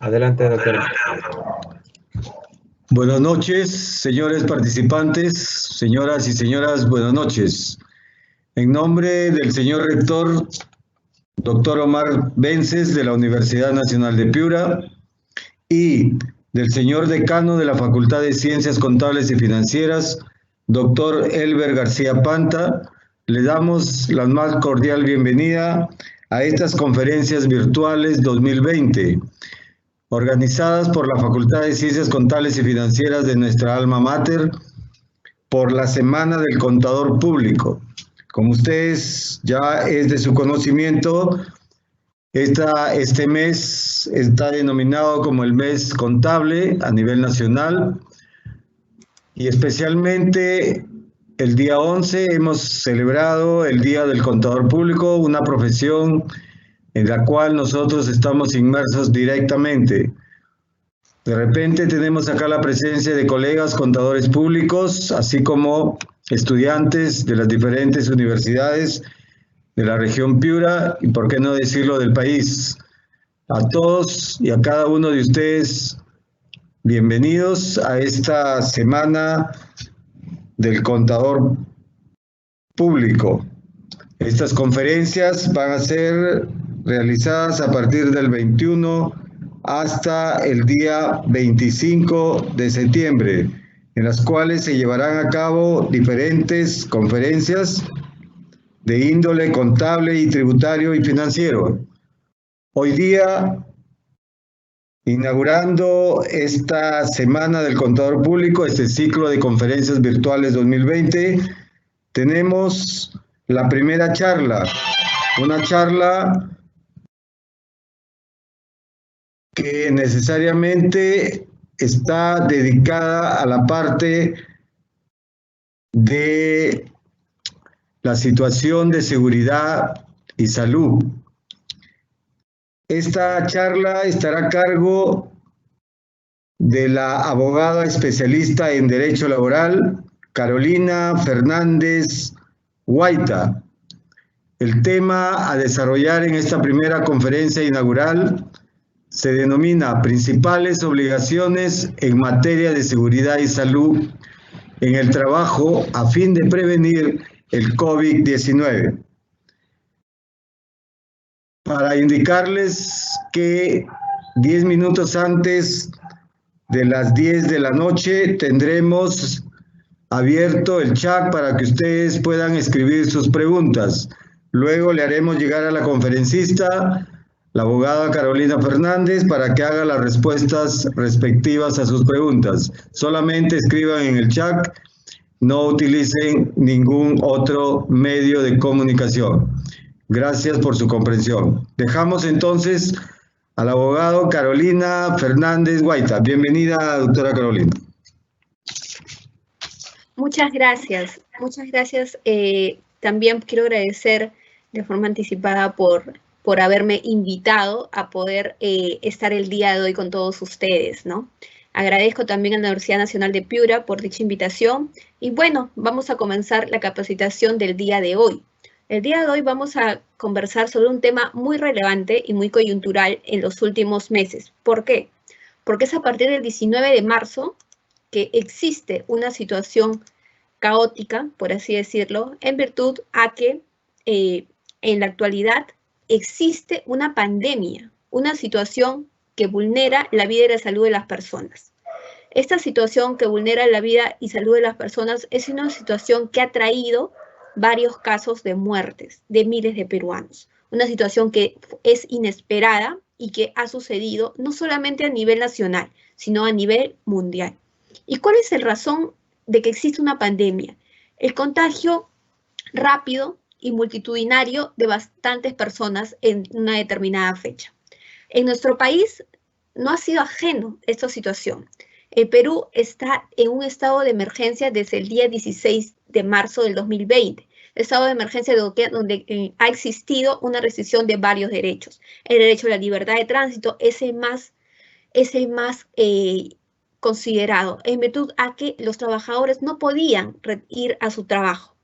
Adelante, doctora. Buenas noches, señores participantes, señoras y señoras, buenas noches. En nombre del señor rector, doctor Omar Vences, de la Universidad Nacional de Piura, y del señor decano de la Facultad de Ciencias Contables y Financieras, doctor Elber García Panta, le damos la más cordial bienvenida a estas conferencias virtuales 2020, organizadas por la Facultad de Ciencias Contables y Financieras de nuestra alma mater, por la Semana del Contador Público. Como ustedes ya es de su conocimiento, este mes está denominado como el mes contable a nivel nacional, y especialmente el día 11 hemos celebrado el Día del Contador Público, una profesión en la cual nosotros estamos inmersos directamente. De repente tenemos acá la presencia de colegas contadores públicos, así como estudiantes de las diferentes universidades de la región Piura y, por qué no decirlo, del país. A todos y a cada uno de ustedes, bienvenidos a esta Semana del Contador Público. Estas conferencias van a ser realizadas a partir del 21 hasta el día 25 de septiembre, en las cuales se llevarán a cabo diferentes conferencias de índole contable y tributario y financiero. Hoy día, inaugurando esta Semana del Contador Público, este ciclo de conferencias virtuales 2020, tenemos la primera charla, una charla que necesariamente está dedicada a la parte de la situación de seguridad y salud. Esta charla estará a cargo de la abogada especialista en Derecho Laboral, Carolina Fernández Guaita. El tema a desarrollar en esta primera conferencia inaugural se denomina Principales obligaciones en materia de seguridad y salud en el trabajo a fin de prevenir el COVID-19. Para indicarles que 10 minutos antes de las 10 de la noche tendremos abierto el chat para que ustedes puedan escribir sus preguntas. Luego le haremos llegar a la conferencista, la abogada Carolina Fernández, para que haga las respuestas respectivas a sus preguntas. Solamente escriban en el chat, no utilicen ningún otro medio de comunicación. Gracias por su comprensión. Dejamos entonces al abogado Carolina Fernández Guaita. Bienvenida, doctora Carolina. Muchas gracias. Muchas gracias. También quiero agradecer de forma anticipada por haberme invitado a poder estar el día de hoy con todos ustedes, ¿no? Agradezco también a la Universidad Nacional de Piura por dicha invitación. Y bueno, vamos a comenzar la capacitación del día de hoy. El día de hoy vamos a conversar sobre un tema muy relevante y muy coyuntural en los últimos meses. ¿Por qué? Porque es a partir del 19 de marzo que existe una situación caótica, por así decirlo, en virtud a que en la actualidad existe una pandemia, una situación que vulnera la vida y la salud de las personas. Esta situación que vulnera la vida y salud de las personas es una situación que ha traído varios casos de muertes de miles de peruanos. Una situación que es inesperada y que ha sucedido no solamente a nivel nacional, sino a nivel mundial. ¿Y cuál es la razón de que existe una pandemia? El contagio rápido y multitudinario de bastantes personas en una determinada fecha. En nuestro país no ha sido ajeno a esta situación. El Perú está en un estado de emergencia desde el día 16 de marzo del 2020. Estado de emergencia donde ha existido una restricción de varios derechos. El derecho a la libertad de tránsito es el más considerado, en virtud a que los trabajadores no podían ir a su trabajo.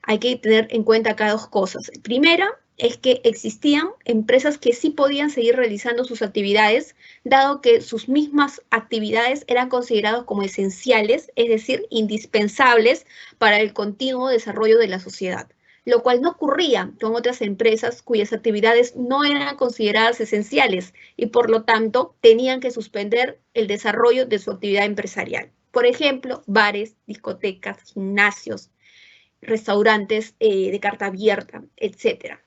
Hay que tener en cuenta acá dos cosas. Primera, es que existían empresas que sí podían seguir realizando sus actividades, dado que sus mismas actividades eran consideradas como esenciales, es decir, indispensables para el continuo desarrollo de la sociedad, lo cual no ocurría con otras empresas cuyas actividades no eran consideradas esenciales y por lo tanto tenían que suspender el desarrollo de su actividad empresarial. Por ejemplo, bares, discotecas, gimnasios, restaurantes de carta abierta, etcétera.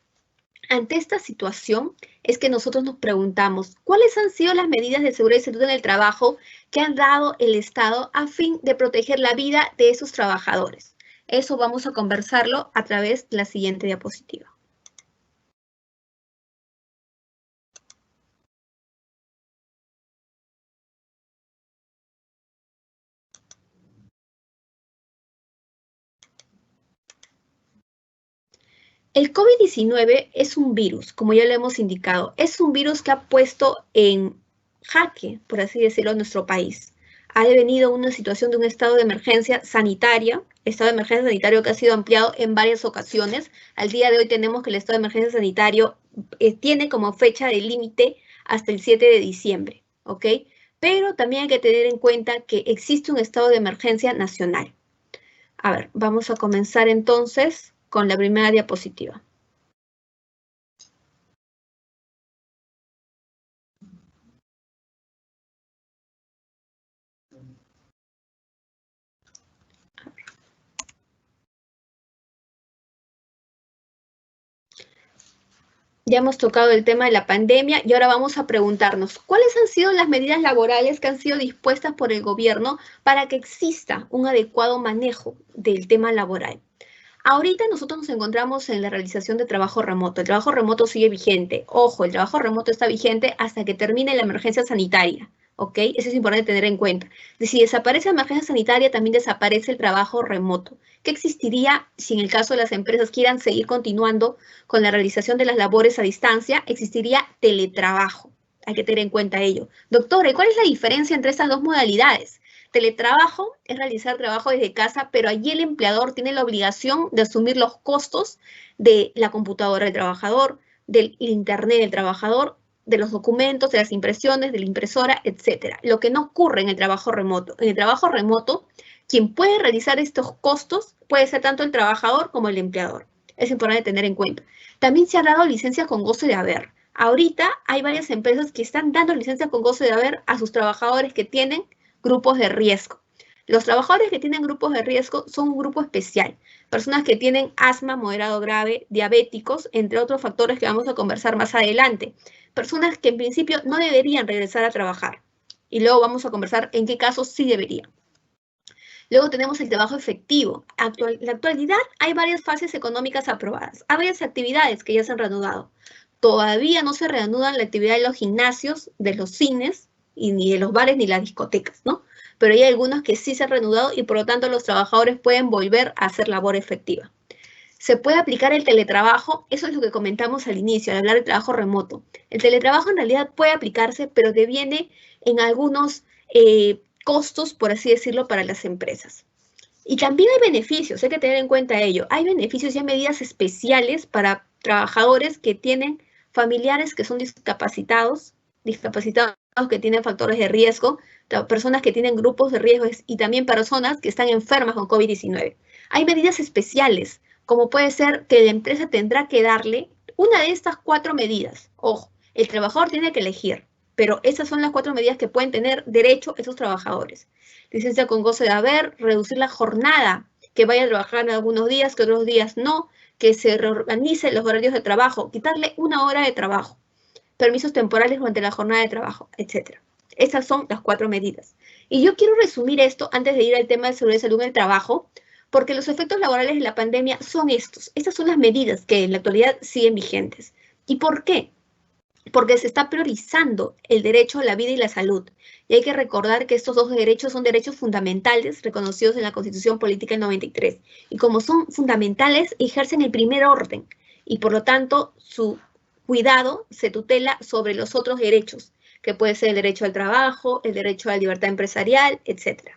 Ante esta situación es que nosotros nos preguntamos, ¿cuáles han sido las medidas de seguridad y salud en el trabajo que han dado el Estado a fin de proteger la vida de esos trabajadores? Eso vamos a conversarlo a través de la siguiente diapositiva. El COVID-19 es un virus, como ya lo hemos indicado, es un virus que ha puesto en jaque, por así decirlo, a nuestro país. Ha devenido una situación de un estado de emergencia sanitaria, estado de emergencia sanitario que ha sido ampliado en varias ocasiones. Al día de hoy tenemos que el estado de emergencia sanitario tiene como fecha de límite hasta el 7 de diciembre, ¿ok? Pero también hay que tener en cuenta que existe un estado de emergencia nacional. A ver, vamos a comenzar entonces con la primera diapositiva. Ya hemos tocado el tema de la pandemia y ahora vamos a preguntarnos, ¿cuáles han sido las medidas laborales que han sido dispuestas por el gobierno para que exista un adecuado manejo del tema laboral? Ahorita nosotros nos encontramos en la realización de trabajo remoto. El trabajo remoto sigue vigente. Ojo, el trabajo remoto está vigente hasta que termine la emergencia sanitaria, ¿ok? Eso es importante tener en cuenta. Si desaparece la emergencia sanitaria, también desaparece el trabajo remoto. ¿Qué existiría si en el caso de las empresas quieran seguir continuando con la realización de las labores a distancia? Existiría teletrabajo. Hay que tener en cuenta ello. Doctor, ¿cuál es la diferencia entre estas dos modalidades? Teletrabajo es realizar trabajo desde casa, pero allí el empleador tiene la obligación de asumir los costos de la computadora del trabajador, del internet del trabajador, de los documentos, de las impresiones, de la impresora, etc. Lo que no ocurre en el trabajo remoto. En el trabajo remoto, quien puede realizar estos costos puede ser tanto el trabajador como el empleador. Es importante tener en cuenta. También se ha dado licencias con goce de haber. Ahorita hay varias empresas que están dando licencias con goce de haber a sus trabajadores que tienen grupos de riesgo. Los trabajadores que tienen grupos de riesgo son un grupo especial, personas que tienen asma moderado grave, diabéticos, entre otros factores que vamos a conversar más adelante. Personas que en principio no deberían regresar a trabajar. Y luego vamos a conversar en qué casos sí deberían. Luego tenemos el trabajo efectivo. En la actualidad hay varias fases económicas aprobadas. Hay varias actividades que ya se han reanudado. Todavía no se reanudan la actividad de los gimnasios, de los cines, y ni de los bares ni las discotecas, ¿no? Pero hay algunos que sí se han reanudado y por lo tanto los trabajadores pueden volver a hacer labor efectiva. ¿Se puede aplicar el teletrabajo? Eso es lo que comentamos al inicio, al hablar de trabajo remoto. El teletrabajo en realidad puede aplicarse, pero deviene en algunos costos, por así decirlo, para las empresas. Y también hay beneficios, hay que tener en cuenta ello. Hay beneficios y hay medidas especiales para trabajadores que tienen familiares que son discapacitados que tienen factores de riesgo, personas que tienen grupos de riesgo y también personas que están enfermas con COVID-19. Hay medidas especiales, como puede ser que la empresa tendrá que darle una de estas 4 medidas. Ojo, el trabajador tiene que elegir, pero esas son las 4 medidas que pueden tener derecho esos trabajadores. Licencia con goce de haber, reducir la jornada, que vaya a trabajar en algunos días, que otros días no, que se reorganice los horarios de trabajo, quitarle 1 hora de trabajo, permisos temporales durante la jornada de trabajo, etc. Esas son las 4 medidas. Y yo quiero resumir esto antes de ir al tema de seguridad y salud en el trabajo, porque los efectos laborales de la pandemia son estos. Estas son las medidas que en la actualidad siguen vigentes. ¿Y por qué? Porque se está priorizando el derecho a la vida y la salud. Y hay que recordar que estos 2 derechos son derechos fundamentales reconocidos en la Constitución Política del 93. Y como son fundamentales, ejercen el primer orden. Y por lo tanto, su cuidado se tutela sobre los otros derechos, que puede ser el derecho al trabajo, el derecho a la libertad empresarial, etc.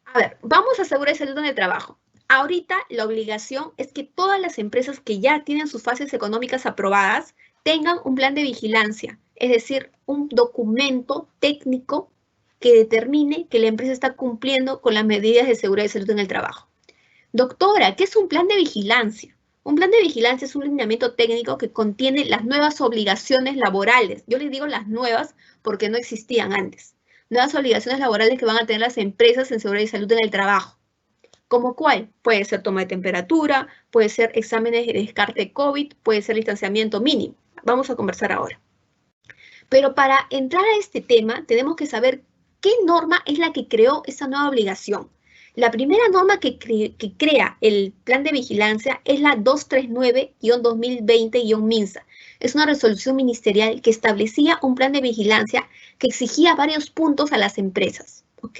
A ver, vamos a asegurar el salud en el trabajo. Ahorita la obligación es que todas las empresas que ya tienen sus fases económicas aprobadas tengan un plan de vigilancia, es decir, un documento técnico que determine que la empresa está cumpliendo con las medidas de seguridad y salud en el trabajo. Doctora, ¿qué es un plan de vigilancia? Un plan de vigilancia es un lineamiento técnico que contiene las nuevas obligaciones laborales. Yo les digo las nuevas porque no existían antes. Nuevas obligaciones laborales que van a tener las empresas en seguridad y salud en el trabajo. ¿Cómo cuál? Puede ser toma de temperatura, puede ser exámenes de descarte COVID, puede ser distanciamiento mínimo. Vamos a conversar ahora. Pero para entrar a este tema, tenemos que saber qué norma es la que creó esa nueva obligación. La primera norma que crea el plan de vigilancia es la 239-2020-MINSA. Es una resolución ministerial que establecía un plan de vigilancia que exigía varios puntos a las empresas, ¿ok?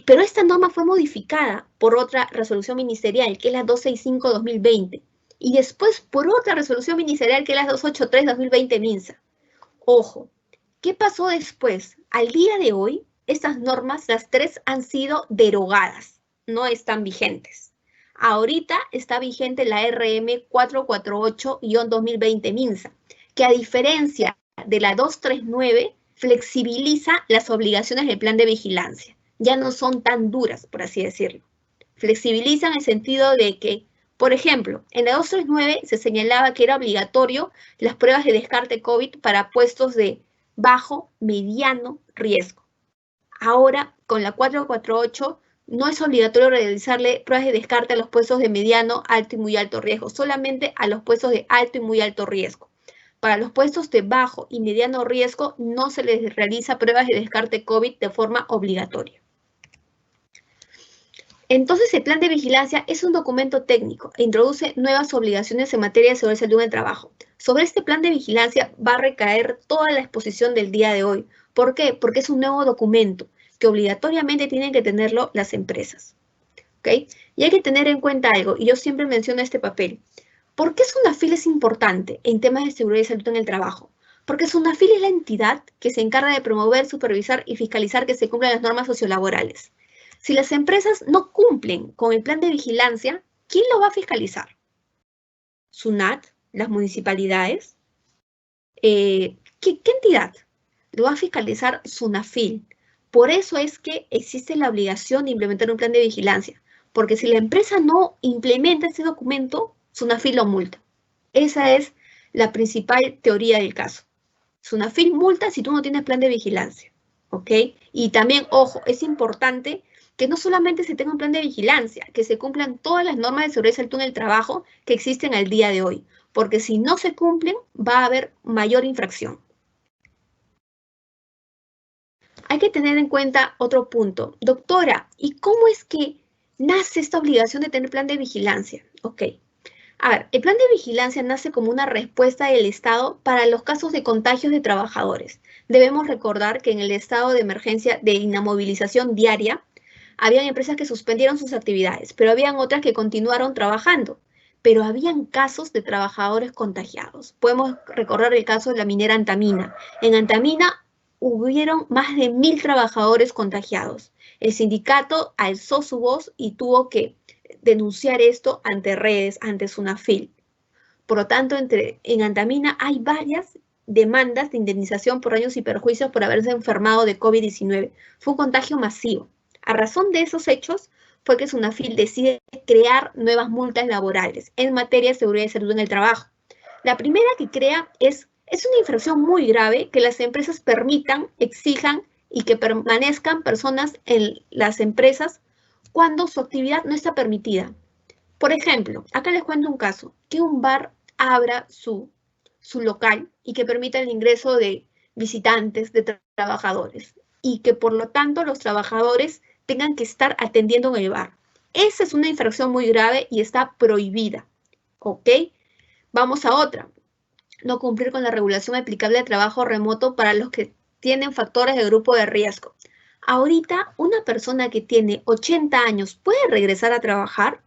Pero esta norma fue modificada por otra resolución ministerial, que es la 265-2020, y después por otra resolución ministerial, que es la 283-2020-MINSA. Ojo, ¿qué pasó después? Al día de hoy, estas normas, las tres, han sido derogadas, no están vigentes. Ahorita está vigente la RM 448-2020-MINSA, que a diferencia de la 239, flexibiliza las obligaciones del plan de vigilancia. Ya no son tan duras, por así decirlo. Flexibilizan en el sentido de que, por ejemplo, en la 239 se señalaba que era obligatorio las pruebas de descarte COVID para puestos de bajo, mediano riesgo. Ahora, con la 448, no es obligatorio realizarle pruebas de descarte a los puestos de mediano, alto y muy alto riesgo, solamente a los puestos de alto y muy alto riesgo. Para los puestos de bajo y mediano riesgo no se les realiza pruebas de descarte COVID de forma obligatoria. Entonces, el plan de vigilancia es un documento técnico e introduce nuevas obligaciones en materia de seguridad y salud en el trabajo. Sobre este plan de vigilancia va a recaer toda la exposición del día de hoy. ¿Por qué? Porque es un nuevo documento que obligatoriamente tienen que tenerlo las empresas. ¿Ok? Y hay que tener en cuenta algo, y yo siempre menciono este papel. ¿Por qué SUNAFIL es importante en temas de seguridad y salud en el trabajo? Porque SUNAFIL es la entidad que se encarga de promover, supervisar y fiscalizar que se cumplan las normas sociolaborales. Si las empresas no cumplen con el plan de vigilancia, ¿quién lo va a fiscalizar? ¿SUNAT? ¿Las municipalidades? ¿Qué entidad? Lo va a fiscalizar SUNAFIL. Por eso es que existe la obligación de implementar un plan de vigilancia, porque si la empresa no implementa ese documento, SUNAFIL lo multa. Esa es la principal teoría del caso. SUNAFIL multa si tú no tienes plan de vigilancia, ¿ok? Y también, ojo, es importante que no solamente se tenga un plan de vigilancia, que se cumplan todas las normas de seguridad y salud en el trabajo que existen al día de hoy, porque si no se cumplen, va a haber mayor infracción. Hay que tener en cuenta otro punto. Doctora, ¿y cómo es que nace esta obligación de tener plan de vigilancia? Ok. A ver, el plan de vigilancia nace como una respuesta del Estado para los casos de contagios de trabajadores. Debemos recordar que en el estado de emergencia de inamovilización diaria, habían empresas que suspendieron sus actividades, pero habían otras que continuaron trabajando. Pero habían casos de trabajadores contagiados. Podemos recordar el caso de la minera Antamina. En Antamina hubieron más de 1.000 trabajadores contagiados. El sindicato alzó su voz y tuvo que denunciar esto ante redes, ante SUNAFIL. Por lo tanto, en Antamina hay varias demandas de indemnización por daños y perjuicios por haberse enfermado de COVID-19. Fue un contagio masivo. A razón de esos hechos, fue que SUNAFIL decide crear nuevas multas laborales en materia de seguridad y salud en el trabajo. La primera que crea es una infracción muy grave que las empresas permitan, exijan y que permanezcan personas en las empresas cuando su actividad no está permitida. Por ejemplo, acá les cuento un caso, que un bar abra su local y que permita el ingreso de visitantes, de trabajadores, y que por lo tanto los trabajadores tengan que estar atendiendo en el bar. Esa es una infracción muy grave y está prohibida, ¿ok? Vamos a otra. No cumplir con la regulación aplicable de trabajo remoto para los que tienen factores de grupo de riesgo. Ahorita, ¿una persona que tiene 80 años puede regresar a trabajar?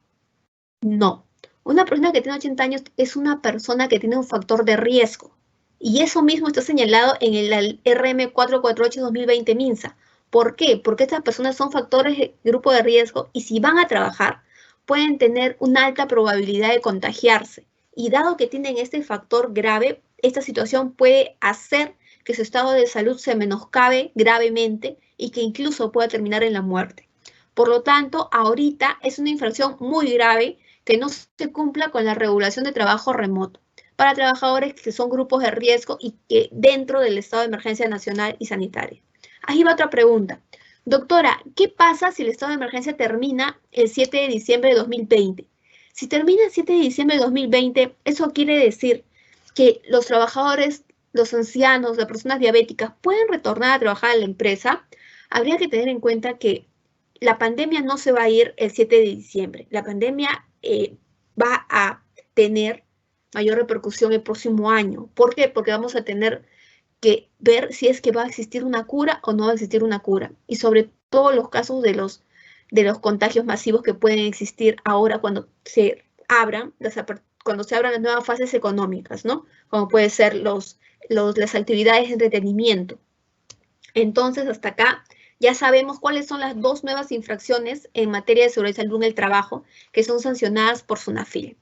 No. Una persona que tiene 80 años es una persona que tiene un factor de riesgo. Y eso mismo está señalado en el RM 448-2020 MINSA. ¿Por qué? Porque estas personas son factores de grupo de riesgo y si van a trabajar, pueden tener una alta probabilidad de contagiarse. Y dado que tienen este factor grave, esta situación puede hacer que su estado de salud se menoscabe gravemente y que incluso pueda terminar en la muerte. Por lo tanto, ahorita es una infracción muy grave que no se cumpla con la regulación de trabajo remoto para trabajadores que son grupos de riesgo y que dentro del estado de emergencia nacional y sanitaria. Ahí va otra pregunta. Doctora, ¿qué pasa si el estado de emergencia termina el 7 de diciembre de 2020? Si termina el 7 de diciembre de 2020, eso quiere decir que los trabajadores, los ancianos, las personas diabéticas pueden retornar a trabajar a la empresa. Habría que tener en cuenta que la pandemia no se va a ir el 7 de diciembre. La pandemia va a tener mayor repercusión el próximo año. ¿Por qué? Porque vamos a tener que ver si es que va a existir una cura o no va a existir una cura. Y sobre todo los casos de los contagios masivos que pueden existir ahora cuando se abran las nuevas fases económicas, ¿no? Como puede ser las actividades de entretenimiento. Entonces, hasta acá ya sabemos cuáles son las dos nuevas infracciones en materia de seguridad y salud en el trabajo que son sancionadas por SUNAFIL.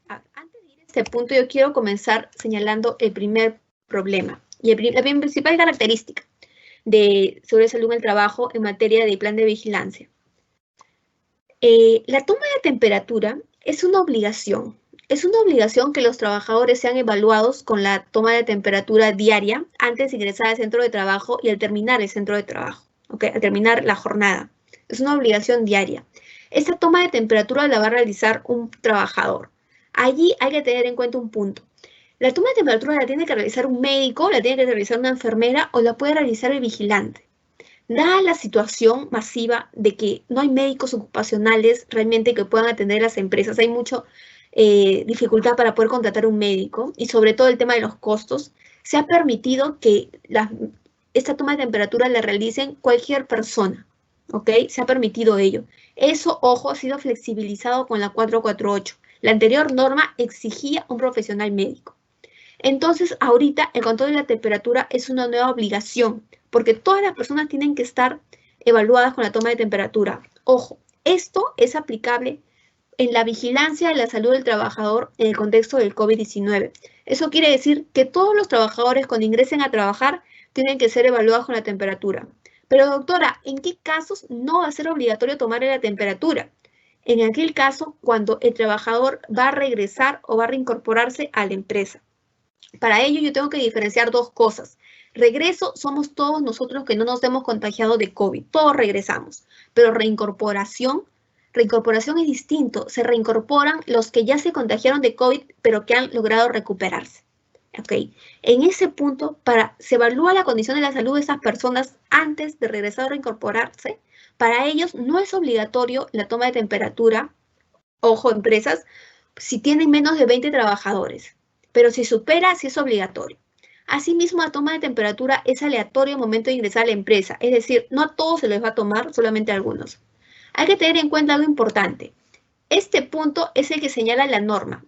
Antes de ir a este punto, yo quiero comenzar señalando el primer problema y la principal característica de seguridad y salud en el trabajo en materia de plan de vigilancia. La toma de temperatura es una obligación. Es una obligación que los trabajadores sean evaluados con la toma de temperatura diaria antes de ingresar al centro de trabajo y al terminar el centro de trabajo, ¿okay? Al terminar la jornada. Es una obligación diaria. Esta toma de temperatura la va a realizar un trabajador. Allí hay que tener en cuenta un punto. La toma de temperatura la tiene que realizar un médico, la tiene que realizar una enfermera o la puede realizar el vigilante. Dada la situación masiva de que no hay médicos ocupacionales realmente que puedan atender las empresas, hay mucha dificultad para poder contratar un médico y sobre todo el tema de los costos, se ha permitido que esta toma de temperatura la realicen cualquier persona, ¿ok? Se ha permitido ello. Eso, ojo, ha sido flexibilizado con la 448. La anterior norma exigía un profesional médico. Entonces, ahorita el control de la temperatura es una nueva obligación, porque todas las personas tienen que estar evaluadas con la toma de temperatura. Ojo, esto es aplicable en la vigilancia de la salud del trabajador en el contexto del COVID-19. Eso quiere decir que todos los trabajadores cuando ingresen a trabajar tienen que ser evaluados con la temperatura. Pero doctora, ¿en qué casos no va a ser obligatorio tomarle la temperatura? En aquel caso, cuando el trabajador va a regresar o va a reincorporarse a la empresa. Para ello yo tengo que diferenciar dos cosas. Regreso somos todos nosotros que no nos hemos contagiado de COVID, todos regresamos, pero reincorporación es distinto, se reincorporan los que ya se contagiaron de COVID, pero que han logrado recuperarse. ¿Okay? En ese punto, se evalúa la condición de la salud de esas personas antes de regresar a reincorporarse. Para ellos no es obligatorio la toma de temperatura, ojo, empresas, si tienen menos de 20 trabajadores, pero si supera, sí es obligatorio. Asimismo, la toma de temperatura es aleatorio al momento de ingresar a la empresa, es decir, no a todos se les va a tomar, solamente a algunos. Hay que tener en cuenta algo importante. Este punto es el que señala la norma,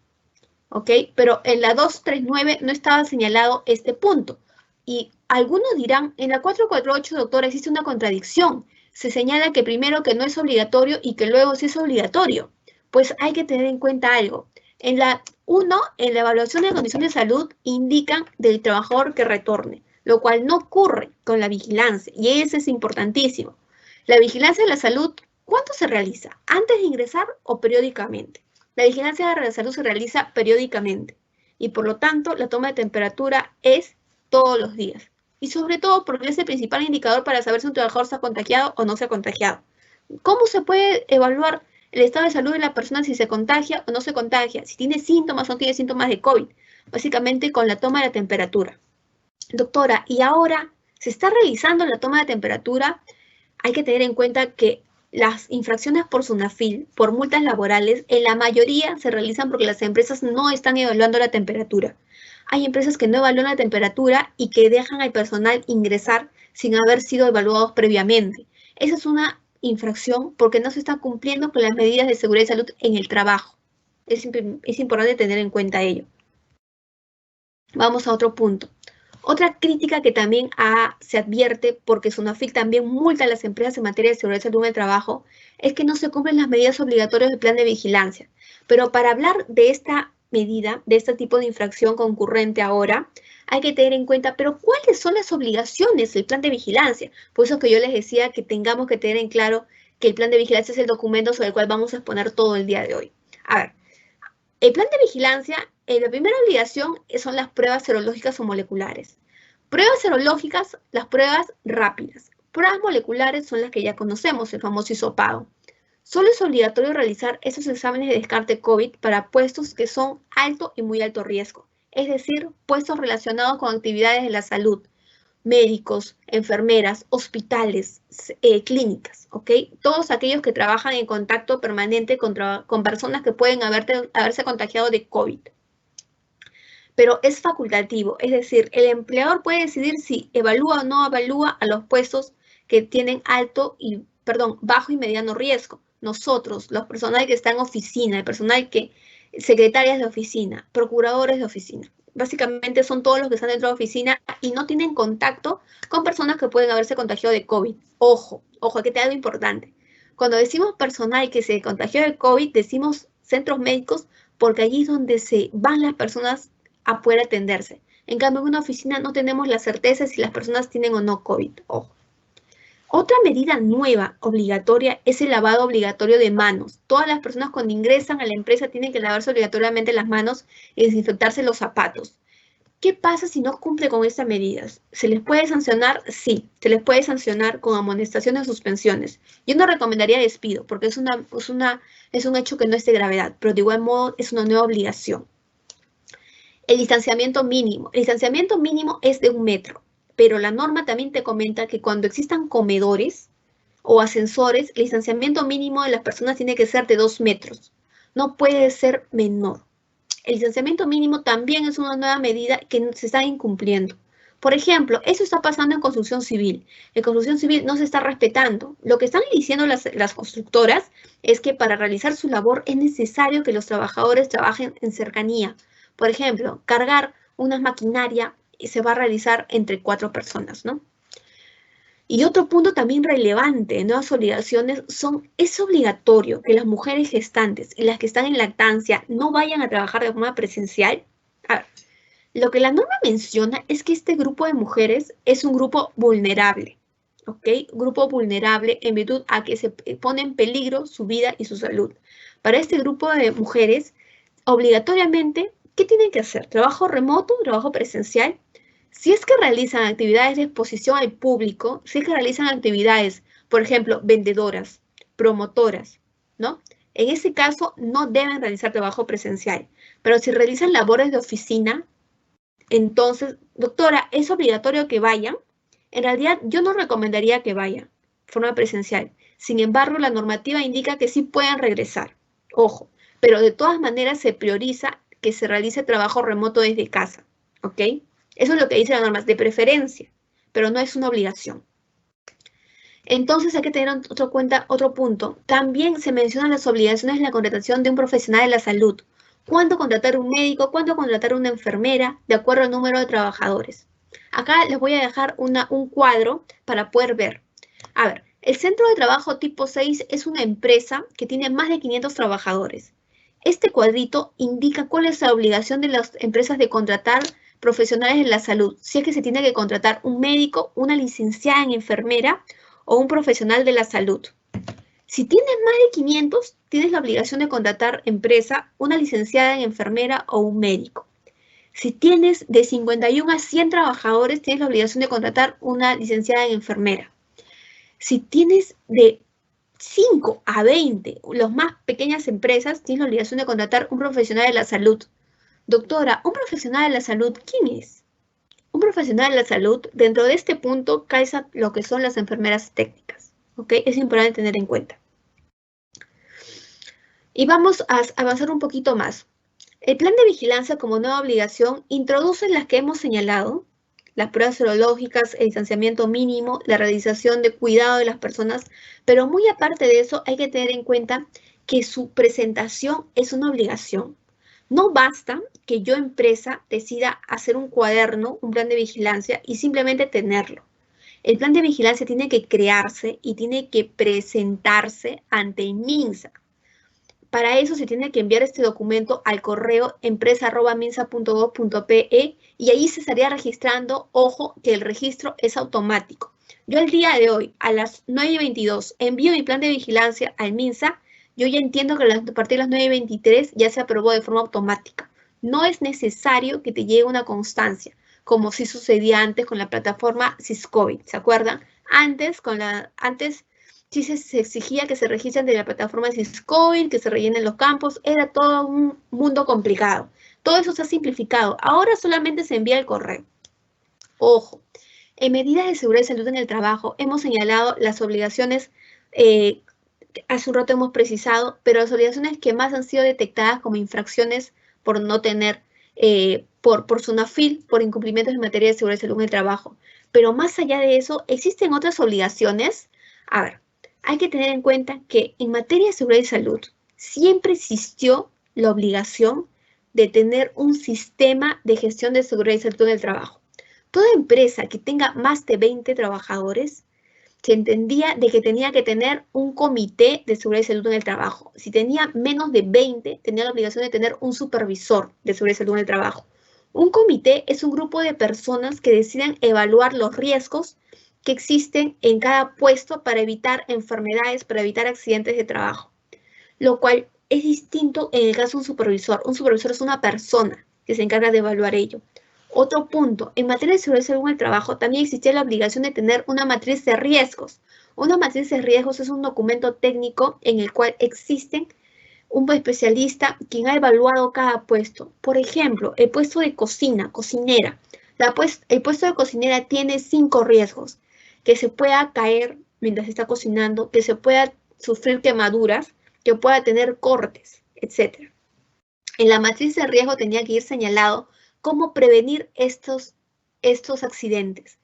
¿ok? Pero en la 239 no estaba señalado este punto. Y algunos dirán, en la 448, doctora, existe una contradicción. Se señala que primero que no es obligatorio y que luego sí es obligatorio. Pues hay que tener en cuenta algo. En la 1, en la evaluación de condiciones de salud, indican del trabajador que retorne, lo cual no ocurre con la vigilancia, y eso es importantísimo. La vigilancia de la salud, ¿cuándo se realiza? ¿Antes de ingresar o periódicamente? La vigilancia de la salud se realiza periódicamente, y por lo tanto, la toma de temperatura es todos los días. Y sobre todo porque es el principal indicador para saber si un trabajador se ha contagiado o no se ha contagiado. ¿Cómo se puede evaluar el estado de salud de la persona si se contagia o no se contagia? Si tiene síntomas o no tiene síntomas de COVID. Básicamente con la toma de la temperatura. Doctora, y ahora se está realizando la toma de temperatura. Hay que tener en cuenta que las infracciones por SUNAFIL, por multas laborales, en la mayoría se realizan porque las empresas no están evaluando la temperatura. Hay empresas que no evalúan la temperatura y que dejan al personal ingresar sin haber sido evaluados previamente. Esa es una infracción porque no se está cumpliendo con las medidas de seguridad y salud en el trabajo. Es importante tener en cuenta ello. Vamos a otro punto. Otra crítica que también se advierte, porque SUNAFIL también multa a las empresas en materia de seguridad y salud en el trabajo, es que no se cumplen las medidas obligatorias del plan de vigilancia. Pero para hablar de esta medida, de este tipo de infracción concurrente ahora, hay que tener en cuenta, pero ¿cuáles son las obligaciones del plan de vigilancia? Por eso que yo les decía que tengamos que tener en claro que el plan de vigilancia es el documento sobre el cual vamos a exponer todo el día de hoy. A ver, el plan de vigilancia, la primera obligación son las pruebas serológicas o moleculares. Pruebas serológicas, las pruebas rápidas. Pruebas moleculares son las que ya conocemos, el famoso hisopado. Solo es obligatorio realizar esos exámenes de descarte COVID para puestos que son alto y muy alto riesgo, es decir, puestos relacionados con actividades de la salud, médicos, enfermeras, hospitales, clínicas, ¿ok? Todos aquellos que trabajan en contacto permanente con personas que pueden haberse contagiado de COVID. Pero es facultativo, es decir, el empleador puede decidir si evalúa o no evalúa a los puestos que tienen bajo y mediano riesgo. Nosotros, los personal que está en oficina, el personal secretarias de oficina, procuradores de oficina, básicamente son todos los que están dentro de la oficina y no tienen contacto con personas que pueden haberse contagiado de COVID. Ojo, hay que tener algo importante. Cuando decimos personal que se contagió de COVID, decimos centros médicos porque allí es donde se van las personas a poder atenderse. En cambio, en una oficina no tenemos la certeza si las personas tienen o no COVID. Ojo. Otra medida nueva obligatoria es el lavado obligatorio de manos. Todas las personas cuando ingresan a la empresa tienen que lavarse obligatoriamente las manos y desinfectarse los zapatos. ¿Qué pasa si no cumple con estas medidas? ¿Se les puede sancionar? Sí, se les puede sancionar con amonestaciones o suspensiones. Yo no recomendaría despido porque es un hecho que no es de gravedad, pero de igual modo es una nueva obligación. El distanciamiento mínimo. El distanciamiento mínimo es de 1 metro, pero la norma también te comenta que cuando existan comedores o ascensores, el distanciamiento mínimo de las personas tiene que ser de 2 metros. No puede ser menor. El distanciamiento mínimo también es una nueva medida que se está incumpliendo. Por ejemplo, eso está pasando en construcción civil. En construcción civil no se está respetando. Lo que están diciendo las constructoras es que para realizar su labor es necesario que los trabajadores trabajen en cercanía. Por ejemplo, cargar una maquinaria se va a realizar entre 4 personas, ¿no? Y otro punto también relevante en nuevas obligaciones es obligatorio que las mujeres gestantes y las que están en lactancia no vayan a trabajar de forma presencial. A ver, lo que la norma menciona es que este grupo de mujeres es un grupo vulnerable, ¿ok? Grupo vulnerable en virtud a que se pone en peligro su vida y su salud. Para este grupo de mujeres, obligatoriamente, ¿qué tienen que hacer? ¿Trabajo remoto? ¿Trabajo presencial? Si es que realizan actividades de exposición al público, si es que realizan actividades, por ejemplo, vendedoras, promotoras, ¿no? En ese caso, no deben realizar trabajo presencial. Pero si realizan labores de oficina, entonces, doctora, ¿es obligatorio que vayan? En realidad, yo no recomendaría que vayan de forma presencial. Sin embargo, la normativa indica que sí pueden regresar. Ojo, pero de todas maneras se prioriza que se realice trabajo remoto desde casa, ¿ok? Eso es lo que dice la norma, de preferencia, pero no es una obligación. Entonces hay que tener otro punto. También se mencionan las obligaciones de la contratación de un profesional de la salud. ¿Cuándo contratar un médico? ¿Cuándo contratar una enfermera? De acuerdo al número de trabajadores. Acá les voy a dejar un cuadro para poder ver. A ver, el centro de trabajo tipo 6 es una empresa que tiene más de 500 trabajadores. Este cuadrito indica cuál es la obligación de las empresas de contratar profesionales de la salud. Si es que se tiene que contratar un médico, una licenciada en enfermera o un profesional de la salud. Si tienes más de 500, tienes la obligación de contratar empresa, una licenciada en enfermera o un médico. Si tienes de 51 a 100 trabajadores, tienes la obligación de contratar una licenciada en enfermera. Si tienes de 5 a 20, las más pequeñas empresas, tienes la obligación de contratar un profesional de la salud. Doctora, ¿un profesional de la salud quién es? Un profesional de la salud, dentro de este punto, calza lo que son las enfermeras técnicas. ¿Ok? Es importante tener en cuenta. Y vamos a avanzar un poquito más. El plan de vigilancia como nueva obligación introduce las que hemos señalado, las pruebas serológicas, el distanciamiento mínimo, la realización de cuidado de las personas, pero muy aparte de eso hay que tener en cuenta que su presentación es una obligación. No basta que yo, empresa, decida hacer un cuaderno, un plan de vigilancia y simplemente tenerlo. El plan de vigilancia tiene que crearse y tiene que presentarse ante el MINSA. Para eso se tiene que enviar este documento al correo empresa@minsa.gov.pe y ahí se estaría registrando. Ojo, que el registro es automático. Yo el día de hoy, a las 9:22, envío mi plan de vigilancia al MINSA. Yo ya entiendo que a partir de las 9:23 ya se aprobó de forma automática. No es necesario que te llegue una constancia, como sí sucedía antes con la plataforma Syscovid, ¿se acuerdan? Antes sí se exigía que se registren de la plataforma Syscovid, que se rellenen los campos, era todo un mundo complicado. Todo eso se ha simplificado. Ahora solamente se envía el correo. Ojo, en medidas de seguridad y salud en el trabajo hemos señalado las obligaciones, hace un rato hemos precisado, pero las obligaciones que más han sido detectadas como infracciones por no tener, por SUNAFIL, por incumplimientos en materia de seguridad y salud en el trabajo. Pero más allá de eso, ¿existen otras obligaciones? A ver, hay que tener en cuenta que en materia de seguridad y salud siempre existió la obligación de tener un sistema de gestión de seguridad y salud en el trabajo. Toda empresa que tenga más de 20 trabajadores se entendía de que tenía que tener un comité de seguridad y salud en el trabajo. Si tenía menos de 20, tenía la obligación de tener un supervisor de seguridad y salud en el trabajo. Un comité es un grupo de personas que deciden evaluar los riesgos que existen en cada puesto para evitar enfermedades, para evitar accidentes de trabajo, lo cual es distinto en el caso de un supervisor. Un supervisor es una persona que se encarga de evaluar ello. Otro punto, en materia de seguridad y salud en el trabajo también existía la obligación de tener una matriz de riesgos. Una matriz de riesgos es un documento técnico en el cual existen un especialista quien ha evaluado cada puesto. Por ejemplo, el puesto de cocinera. El puesto de cocinera tiene 5 riesgos: que se pueda caer mientras está cocinando, que se pueda sufrir quemaduras, que pueda tener cortes, etc. En la matriz de riesgo tenía que ir señalado cómo prevenir estos accidentes.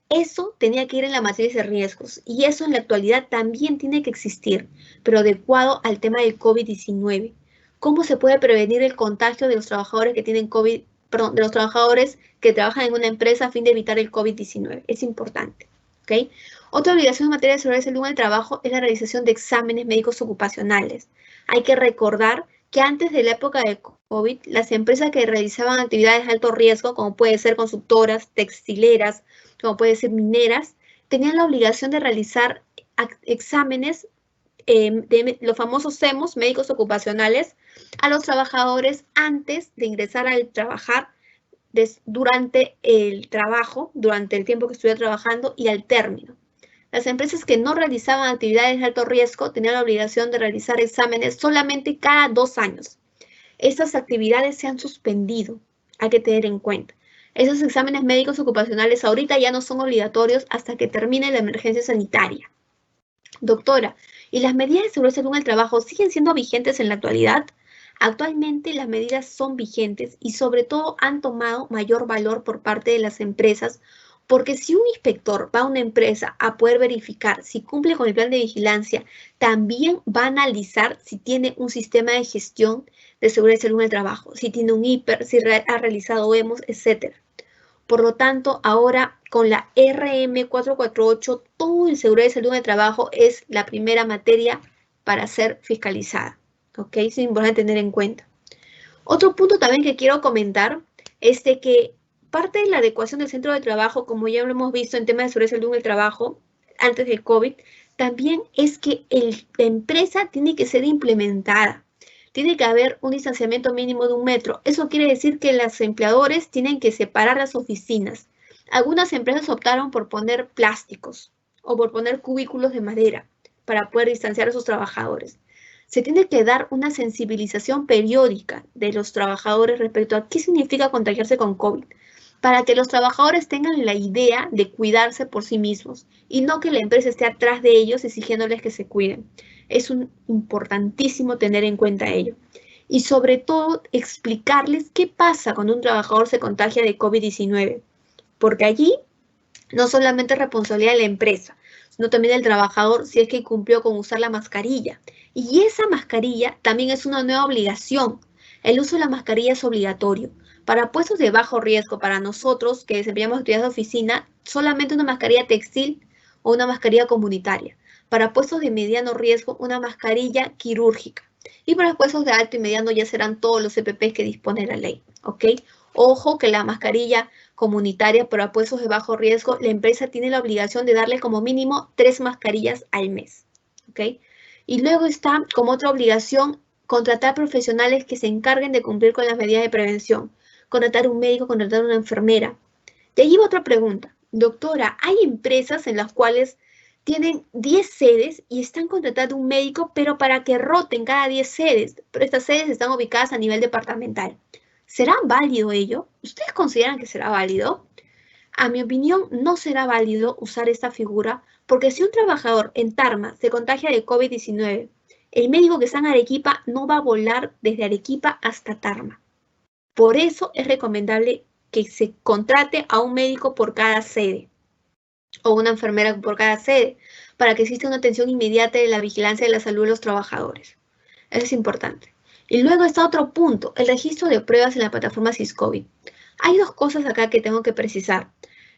Eso tenía que ir en la matriz de riesgos y eso en la actualidad también tiene que existir, pero adecuado al tema del COVID-19. ¿Cómo se puede prevenir el contagio de los trabajadores que tienen COVID, perdón, de los trabajadores que trabajan en una empresa a fin de evitar el COVID-19? Es importante. ¿Okay? Otra obligación en materia de seguridad y salud en el trabajo es la realización de exámenes médicos ocupacionales. Hay que recordar que antes de la época de COVID, las empresas que realizaban actividades de alto riesgo, como puede ser constructoras, textileras, como puede ser mineras, tenían la obligación de realizar exámenes de los famosos CEMOS, médicos ocupacionales, a los trabajadores antes de ingresar al trabajar, durante el trabajo, durante el tiempo que estuviera trabajando y al término. Las empresas que no realizaban actividades de alto riesgo tenían la obligación de realizar exámenes solamente cada 2 años. Estas actividades se han suspendido, hay que tener en cuenta. Esos exámenes médicos ocupacionales ahorita ya no son obligatorios hasta que termine la emergencia sanitaria. Doctora, ¿y las medidas de seguridad y salud en el trabajo siguen siendo vigentes en la actualidad? Actualmente las medidas son vigentes y sobre todo han tomado mayor valor por parte de las empresas, porque si un inspector va a una empresa a poder verificar si cumple con el plan de vigilancia, también va a analizar si tiene un sistema de gestión de seguridad y salud en el trabajo, si tiene un hiper, si ha realizado EMOS, etc. Por lo tanto, ahora con la RM 448, todo en seguridad y salud en el trabajo es la primera materia para ser fiscalizada. ¿Ok? Es importante tener en cuenta. Otro punto también que quiero comentar es de que parte de la adecuación del centro de trabajo, como ya lo hemos visto en temas de seguridad y salud en el trabajo antes del COVID, también es que la empresa tiene que ser implementada. Tiene que haber un distanciamiento mínimo de 1 metro. Eso quiere decir que los empleadores tienen que separar las oficinas. Algunas empresas optaron por poner plásticos o por poner cubículos de madera para poder distanciar a sus trabajadores. Se tiene que dar una sensibilización periódica de los trabajadores respecto a qué significa contagiarse con COVID, para que los trabajadores tengan la idea de cuidarse por sí mismos y no que la empresa esté atrás de ellos exigiéndoles que se cuiden. Es importantísimo tener en cuenta ello. Y sobre todo explicarles qué pasa cuando un trabajador se contagia de COVID-19, porque allí no solamente es responsabilidad de la empresa, sino también del trabajador si es que cumplió con usar la mascarilla. Y esa mascarilla también es una nueva obligación. El uso de la mascarilla es obligatorio. Para puestos de bajo riesgo, para nosotros que desempeñamos actividades de oficina, solamente una mascarilla textil o una mascarilla comunitaria. Para puestos de mediano riesgo, una mascarilla quirúrgica. Y para puestos de alto y mediano ya serán todos los EPPs que dispone la ley, ¿ok? Ojo que la mascarilla comunitaria para puestos de bajo riesgo, la empresa tiene la obligación de darle como mínimo 3 mascarillas al mes, ¿ok? Y luego está como otra obligación contratar profesionales que se encarguen de cumplir con las medidas de prevención. Contratar un médico, contratar una enfermera. De allí va otra pregunta. Doctora, hay empresas en las cuales tienen 10 sedes y están contratando un médico, pero para que roten cada 10 sedes. Pero estas sedes están ubicadas a nivel departamental. ¿Será válido ello? ¿Ustedes consideran que será válido? A mi opinión, no será válido usar esta figura porque si un trabajador en Tarma se contagia de COVID-19, el médico que está en Arequipa no va a volar desde Arequipa hasta Tarma. Por eso es recomendable que se contrate a un médico por cada sede o una enfermera por cada sede para que exista una atención inmediata de la vigilancia de la salud de los trabajadores. Eso es importante. Y luego está otro punto, el registro de pruebas en la plataforma SISCOVID. Hay dos cosas acá que tengo que precisar.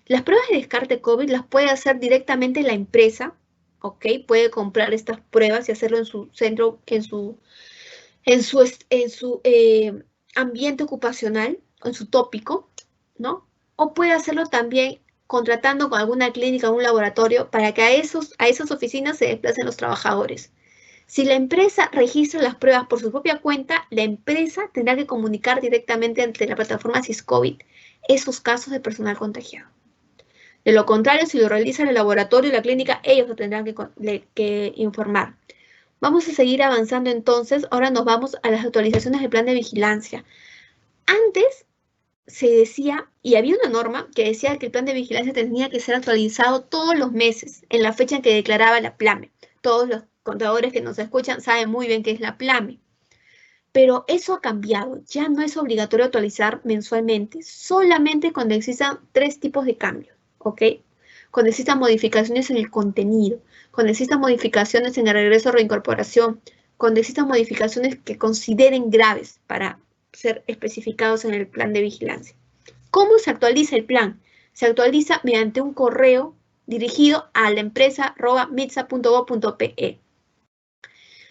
Las pruebas de descarte COVID las puede hacer directamente la empresa, ¿ok? Puede comprar estas pruebas y hacerlo en su centro, en su ambiente ocupacional, en su tópico, ¿no? O puede hacerlo también contratando con alguna clínica o un laboratorio para que a esas oficinas se desplacen los trabajadores. Si la empresa registra las pruebas por su propia cuenta, la empresa tendrá que comunicar directamente ante la plataforma SISCOVID esos casos de personal contagiado. De lo contrario, si lo realiza el laboratorio y la clínica, ellos lo tendrán que informar. Vamos a seguir avanzando entonces. Ahora nos vamos a las actualizaciones del plan de vigilancia. Antes se decía, y había una norma que decía que el plan de vigilancia tenía que ser actualizado todos los meses, en la fecha en que declaraba la PLAME. Todos los contadores que nos escuchan saben muy bien qué es la PLAME. Pero eso ha cambiado. Ya no es obligatorio actualizar mensualmente, solamente cuando existan 3 tipos de cambios, ¿ok? Cuando existan modificaciones en el contenido, cuando existan modificaciones en el regreso o reincorporación, cuando existan modificaciones que consideren graves para ser especificados en el plan de vigilancia. ¿Cómo se actualiza el plan? Se actualiza mediante un correo dirigido a la empresa mitsa.gov.pe.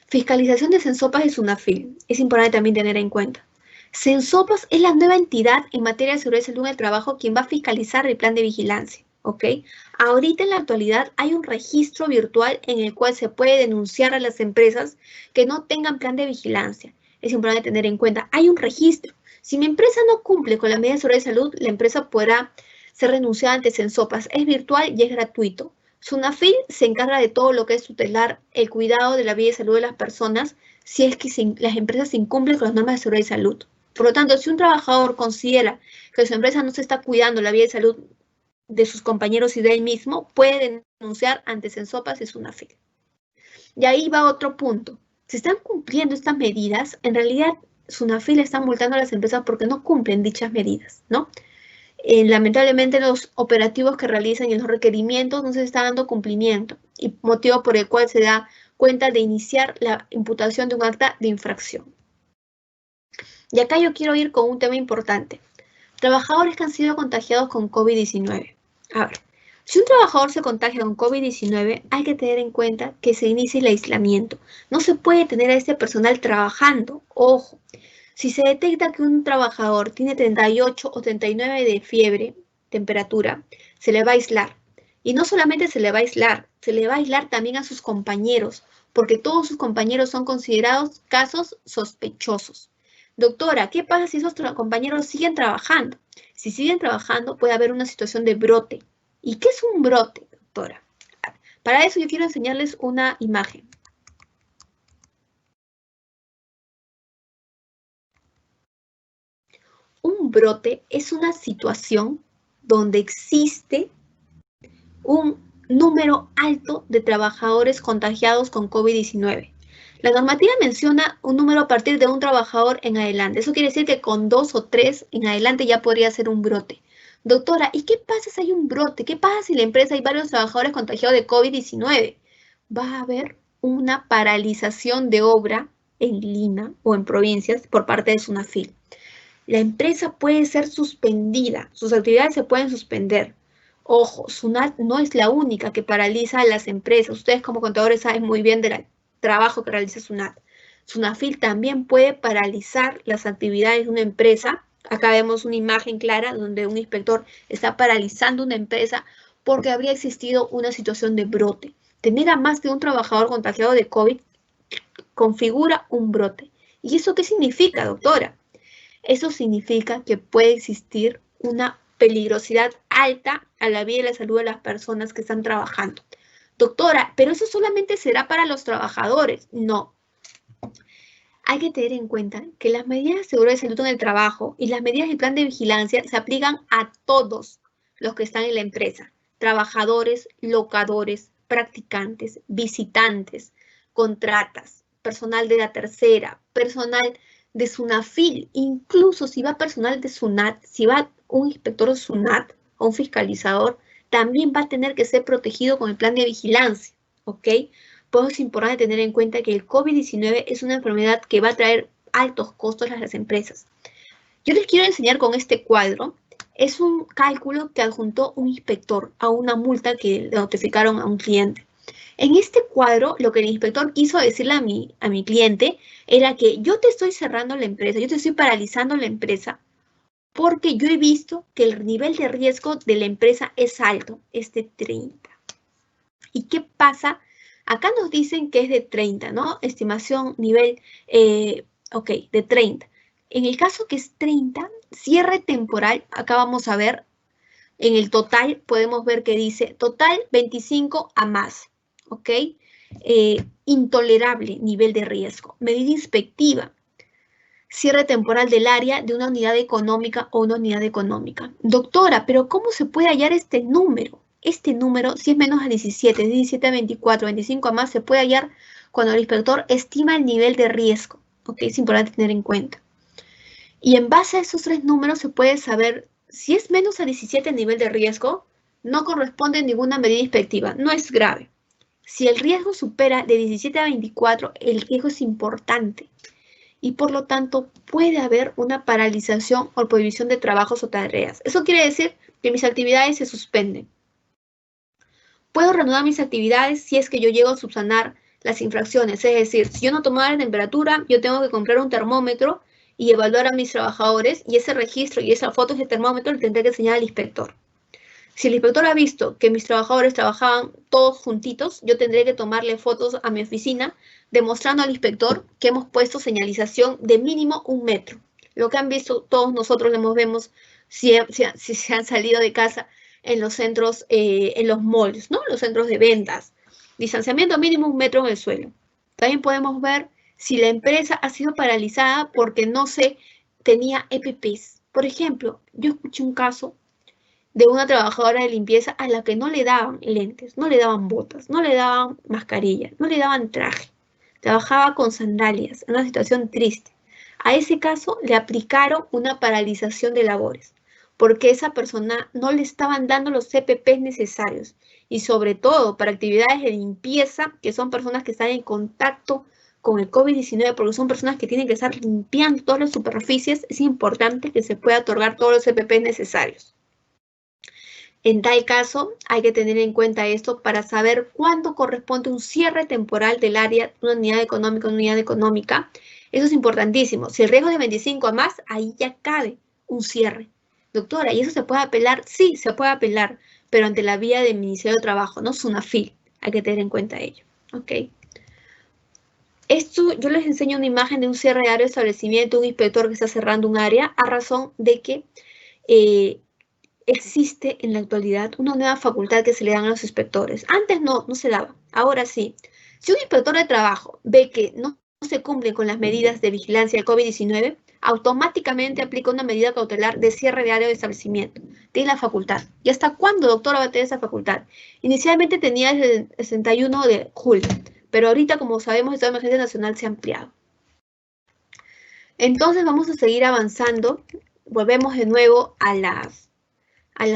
Fiscalización de Sensopas de SUNAFIL. Es importante también tener en cuenta. Sensopas es la nueva entidad en materia de seguridad y salud en el trabajo quien va a fiscalizar el plan de vigilancia, ¿ok? Ahorita en la actualidad hay un registro virtual en el cual se puede denunciar a las empresas que no tengan plan de vigilancia. Es importante tener en cuenta, hay un registro. Si mi empresa no cumple con la medida de seguridad y salud, la empresa podrá ser denunciada ante Sensopas. Es virtual y es gratuito. SUNAFIL se encarga de todo lo que es tutelar el cuidado de la vida y salud de las personas si es que las empresas incumplen con las normas de seguridad y salud. Por lo tanto, si un trabajador considera que su empresa no se está cuidando la vida y salud de sus compañeros y de él mismo, puede denunciar ante Sensopas y SUNAFIL. Y ahí va otro punto. Si están cumpliendo estas medidas, en realidad SUNAFIL está multando a las empresas porque no cumplen dichas medidas, ¿no? Lamentablemente los operativos que realizan y los requerimientos no se está dando cumplimiento, y motivo por el cual se da cuenta de iniciar la imputación de un acta de infracción. Y acá yo quiero ir con un tema importante. Trabajadores que han sido contagiados con COVID-19. A ver, si un trabajador se contagia con COVID-19, hay que tener en cuenta que se inicia el aislamiento. No se puede tener a este personal trabajando. Ojo, si se detecta que un trabajador tiene 38 o 39 de fiebre, temperatura, se le va a aislar. Y no solamente se le va a aislar, se le va a aislar también a sus compañeros, porque todos sus compañeros son considerados casos sospechosos. Doctora, ¿qué pasa si esos compañeros siguen trabajando? Si siguen trabajando, puede haber una situación de brote. ¿Y qué es un brote, doctora? Para eso yo quiero enseñarles una imagen. Un brote es una situación donde existe un número alto de trabajadores contagiados con COVID-19. La normativa menciona un número a partir de un trabajador en adelante. Eso quiere decir que con 2 o 3 en adelante ya podría ser un brote. Doctora, ¿y qué pasa si hay un brote? ¿Qué pasa si en la empresa hay varios trabajadores contagiados de COVID-19? Va a haber una paralización de obra en Lima o en provincias por parte de SUNAFIL. La empresa puede ser suspendida, sus actividades se pueden suspender. Ojo, SUNAT no es la única que paraliza a las empresas. Ustedes como contadores saben muy bien del trabajo que realiza SUNAT. SUNAFIL también puede paralizar las actividades de una empresa. Acá vemos una imagen clara donde un inspector está paralizando una empresa porque habría existido una situación de brote. Tener a más de un trabajador contagiado de COVID configura un brote. ¿Y eso qué significa, doctora? Eso significa que puede existir una peligrosidad alta a la vida y la salud de las personas que están trabajando. Doctora, pero eso solamente será para los trabajadores. No. Hay que tener en cuenta que las medidas de seguridad y salud en el trabajo y las medidas del plan de vigilancia se aplican a todos los que están en la empresa. Trabajadores, locadores, practicantes, visitantes, contratas, personal de la tercera, personal de SUNAFIL, incluso si va personal de SUNAT, si va un inspector de SUNAT o un fiscalizador, también va a tener que ser protegido con el plan de vigilancia, ¿ok? Por eso es importante tener en cuenta que el COVID-19 es una enfermedad que va a traer altos costos a las empresas. Yo les quiero enseñar con este cuadro, es un cálculo que adjuntó un inspector a una multa que le notificaron a un cliente. En este cuadro, lo que el inspector quiso decirle a mi cliente era que yo te estoy cerrando la empresa, yo te estoy paralizando la empresa, porque yo he visto que el nivel de riesgo de la empresa es alto, es de 30. ¿Y qué pasa? Acá nos dicen que es de 30, ¿no? Estimación nivel, de 30. En el caso que es 30, cierre temporal, acá vamos a ver, en el total podemos ver que dice total 25 a más. ¿Ok? Intolerable nivel de riesgo. Medida inspectiva. Cierre temporal del área de una unidad económica o una unidad económica. Doctora, pero ¿cómo se puede hallar este número? Este número, si es menos a 17, de 17 a 24, 25 a más, se puede hallar cuando el inspector estima el nivel de riesgo. ¿Ok? Es importante tener en cuenta. Y en base a esos tres números se puede saber si es menos a 17 el nivel de riesgo, no corresponde a ninguna medida inspectiva, no es grave. Si el riesgo supera de 17 a 24, el riesgo es importante y por lo tanto puede haber una paralización o prohibición de trabajos o tareas. Eso quiere decir que mis actividades se suspenden. Puedo reanudar mis actividades si es que yo llego a subsanar las infracciones, es decir, si yo no tomaba la temperatura, yo tengo que comprar un termómetro y evaluar a mis trabajadores y ese registro y esa foto de termómetro le tendré que enseñar al inspector. Si el inspector ha visto que mis trabajadores trabajaban todos juntitos, yo tendré que tomarle fotos a mi oficina, demostrando al inspector que hemos puesto señalización de mínimo 1 metro. Lo que han visto todos nosotros, lo vemos si se han salido de casa en los centros, en los malls, ¿no? Los centros de ventas. Distanciamiento mínimo 1 metro en el suelo. También podemos ver si la empresa ha sido paralizada porque no se tenía EPPs. Por ejemplo, yo escuché un caso de una trabajadora de limpieza a la que no le daban lentes, no le daban botas, no le daban mascarilla, no le daban traje. Trabajaba con sandalias, en una situación triste. A ese caso le aplicaron una paralización de labores, porque esa persona no le estaban dando los CPPs necesarios y sobre todo para actividades de limpieza, que son personas que están en contacto con el COVID-19, porque son personas que tienen que estar limpiando todas las superficies, es importante que se pueda otorgar todos los CPPs necesarios. En tal caso, hay que tener en cuenta esto para saber cuándo corresponde un cierre temporal del área de una unidad económica, Eso es importantísimo. Si el riesgo es de 25 a más, ahí ya cabe un cierre. Doctora, ¿y eso se puede apelar? Sí, se puede apelar, pero ante la vía del Ministerio de Trabajo, no SUNAFIL. Hay que tener en cuenta ello. ¿Ok? Esto, yo les enseño una imagen de un cierre de área de establecimiento, un inspector que está cerrando un área a razón de que existe en la actualidad una nueva facultad que se le dan a los inspectores. Antes no se daba, ahora sí. Si un inspector de trabajo ve que no se cumplen con las medidas de vigilancia del COVID-19, automáticamente aplica una medida cautelar de cierre de área de establecimiento. Tiene la facultad. ¿Y hasta cuándo, doctora, va a tener esa facultad? Inicialmente tenía desde el 61 de julio, pero ahorita, como sabemos, el estado de emergencia nacional se ha ampliado. Entonces vamos a seguir avanzando. Volvemos de nuevo a las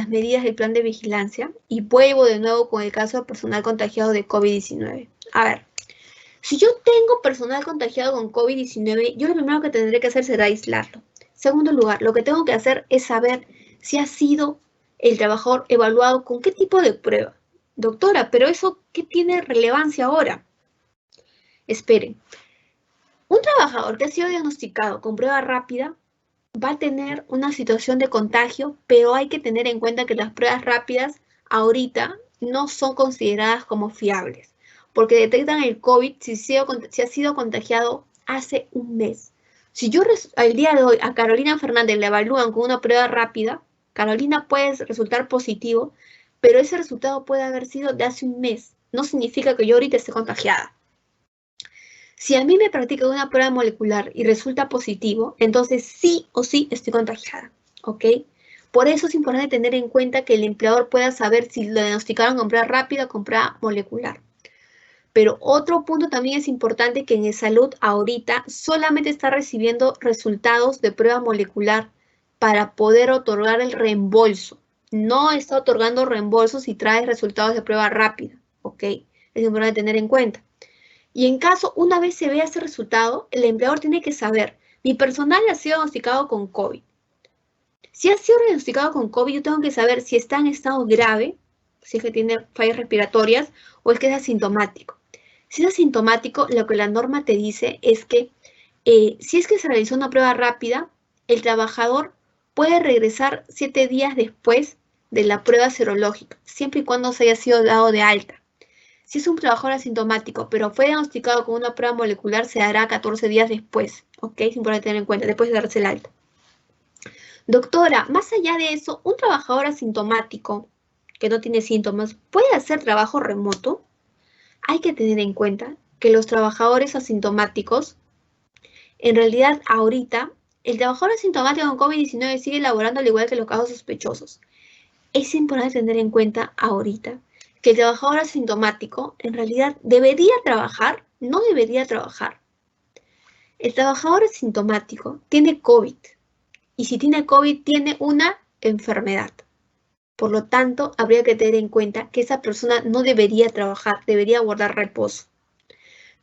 medidas del plan de vigilancia y vuelvo de nuevo con el caso de personal contagiado de COVID-19. A ver, Si yo tengo personal contagiado con COVID-19, yo lo primero que tendré que hacer será aislarlo. Segundo lugar, lo que tengo que hacer es saber si ha sido el trabajador evaluado con qué tipo de prueba. Doctora, pero eso, ¿qué tiene relevancia ahora? Esperen. Un trabajador que ha sido diagnosticado con prueba rápida va a tener una situación de contagio, pero hay que tener en cuenta que las pruebas rápidas ahorita no son consideradas como fiables, porque detectan el COVID si ha sido contagiado hace un mes. Si yo al día de hoy a Carolina Fernández la evalúan con una prueba rápida, Carolina puede resultar positivo, pero ese resultado puede haber sido de hace un mes. No significa que yo ahorita esté contagiada. Si a mí me practican una prueba molecular y resulta positivo, entonces sí o sí estoy contagiada, ¿ok? Por eso es importante tener en cuenta que el empleador pueda saber si lo diagnosticaron con prueba rápida o con prueba molecular. Pero otro punto también es importante que en salud ahorita solamente está recibiendo resultados de prueba molecular para poder otorgar el reembolso. No está otorgando reembolso si trae resultados de prueba rápida, ¿ok? Es importante tener en cuenta. Y en caso, una vez se vea ese resultado, el empleador tiene que saber, mi personal ha sido diagnosticado con COVID. Si ha sido diagnosticado con COVID, yo tengo que saber si está en estado grave, si es que tiene fallas respiratorias o es que es asintomático. Si es asintomático, lo que la norma te dice es que si es que se realizó una prueba rápida, el trabajador puede regresar 7 días después de la prueba serológica, siempre y cuando se haya sido dado de alta. Si es un trabajador asintomático, pero fue diagnosticado con una prueba molecular, se hará 14 días después, ¿ok? Es importante tener en cuenta, después de darse el alta. Doctora, más allá de eso, un trabajador asintomático que no tiene síntomas, ¿puede hacer trabajo remoto? Hay que tener en cuenta que los trabajadores asintomáticos, en realidad ahorita, el trabajador asintomático con COVID-19 sigue laborando al igual que los casos sospechosos. Es importante tener en cuenta ahorita que el trabajador asintomático en realidad debería trabajar, no debería trabajar. El trabajador asintomático tiene COVID y si tiene COVID tiene una enfermedad. Por lo tanto, habría que tener en cuenta que esa persona no debería trabajar, debería guardar reposo.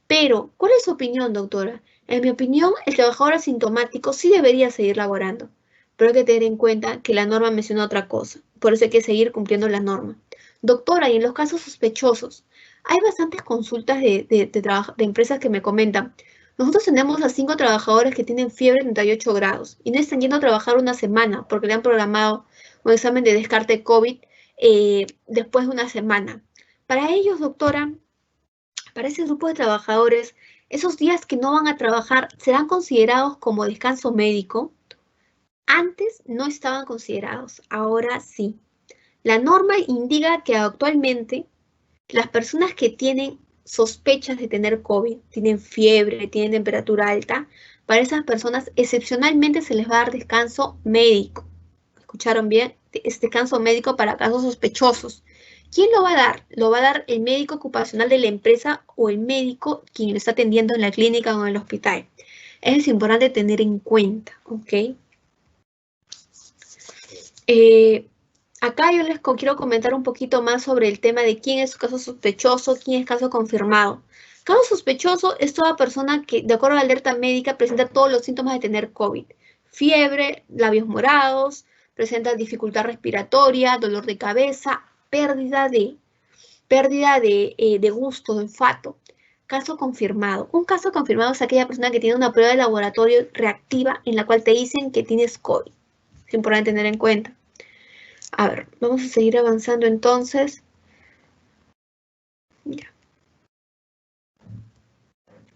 Pero, ¿cuál es su opinión, doctora? En mi opinión, el trabajador asintomático sí debería seguir laborando, pero hay que tener en cuenta que la norma menciona otra cosa, por eso hay que seguir cumpliendo la norma. Doctora, y en los casos sospechosos, hay bastantes consultas de empresas que me comentan, nosotros tenemos a 5 trabajadores que tienen fiebre de 38 grados y no están yendo a trabajar una semana porque le han programado un examen de descarte COVID después de una semana. Para ellos, doctora, para ese grupo de trabajadores, esos días que no van a trabajar serán considerados como descanso médico. Antes no estaban considerados, ahora sí. La norma indica que actualmente las personas que tienen sospechas de tener COVID, tienen fiebre, tienen temperatura alta, para esas personas excepcionalmente se les va a dar descanso médico. ¿Escucharon bien? Es descanso médico para casos sospechosos. ¿Quién lo va a dar? ¿Lo va a dar el médico ocupacional de la empresa o el médico quien lo está atendiendo en la clínica o en el hospital? Es importante tener en cuenta, ¿ok? Acá yo les quiero comentar un poquito más sobre el tema de quién es caso sospechoso, quién es caso confirmado. Caso sospechoso es toda persona que, de acuerdo a la alerta médica, presenta todos los síntomas de tener COVID. Fiebre, labios morados, presenta dificultad respiratoria, dolor de cabeza, pérdida de gusto, de olfato. Caso confirmado. Un caso confirmado es aquella persona que tiene una prueba de laboratorio reactiva en la cual te dicen que tienes COVID. Es importante tener en cuenta. A ver, vamos a seguir avanzando entonces. Mira.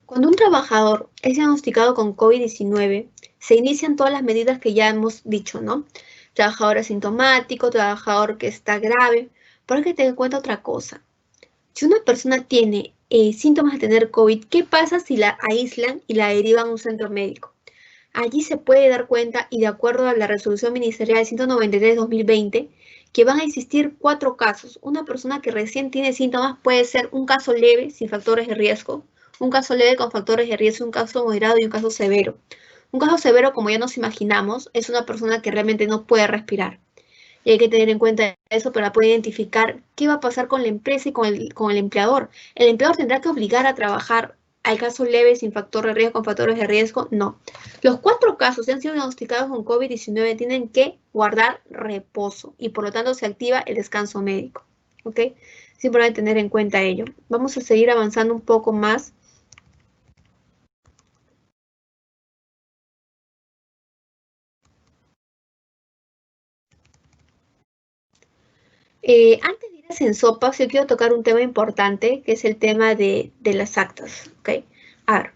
Cuando un trabajador es diagnosticado con COVID-19, se inician todas las medidas que ya hemos dicho, ¿no? Trabajador asintomático, trabajador que está grave. Pero hay que tener en cuenta otra cosa. Si una persona tiene síntomas de tener COVID, ¿qué pasa si la aíslan y la derivan a un centro médico? Allí se puede dar cuenta, y de acuerdo a la resolución ministerial 193/2020, que van a existir 4 casos. Una persona que recién tiene síntomas puede ser un caso leve sin factores de riesgo, un caso leve con factores de riesgo, un caso moderado y un caso severo. Un caso severo, como ya nos imaginamos, es una persona que realmente no puede respirar. Y hay que tener en cuenta eso para poder identificar qué va a pasar con la empresa y con el empleador. El empleador tendrá que obligar a trabajar Hay casos leves sin factor de riesgo, con factores de riesgo, no. Los 4 casos que han sido diagnosticados con COVID-19 tienen que guardar reposo y por lo tanto se activa el descanso médico. ¿Ok? Es importante tener en cuenta ello. Vamos a seguir avanzando un poco más. Antes de ir a Sensopas, yo quiero tocar un tema importante, que es el tema de las actas. ¿Okay? A ver,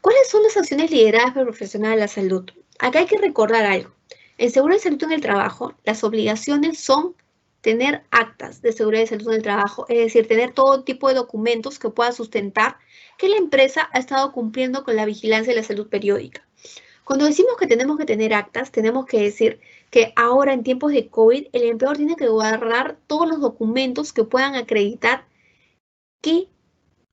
¿cuáles son las acciones lideradas por el profesional de la salud? Acá hay que recordar algo. En seguridad y salud en el trabajo, las obligaciones son tener actas de seguridad y salud en el trabajo, es decir, tener todo tipo de documentos que puedan sustentar que la empresa ha estado cumpliendo con la vigilancia de la salud periódica. Cuando decimos que tenemos que tener actas, tenemos que decir que ahora en tiempos de COVID, el empleador tiene que guardar todos los documentos que puedan acreditar que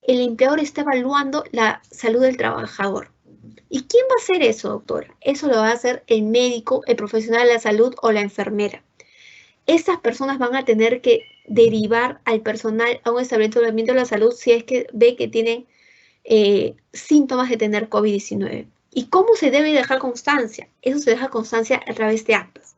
el empleador está evaluando la salud del trabajador. ¿Y quién va a hacer eso, doctora? Eso lo va a hacer el médico, el profesional de la salud o la enfermera. Estas personas van a tener que derivar al personal a un establecimiento de la salud si es que ve que tienen síntomas de tener COVID-19. ¿Y cómo se debe dejar constancia? Eso se deja constancia a través de actas.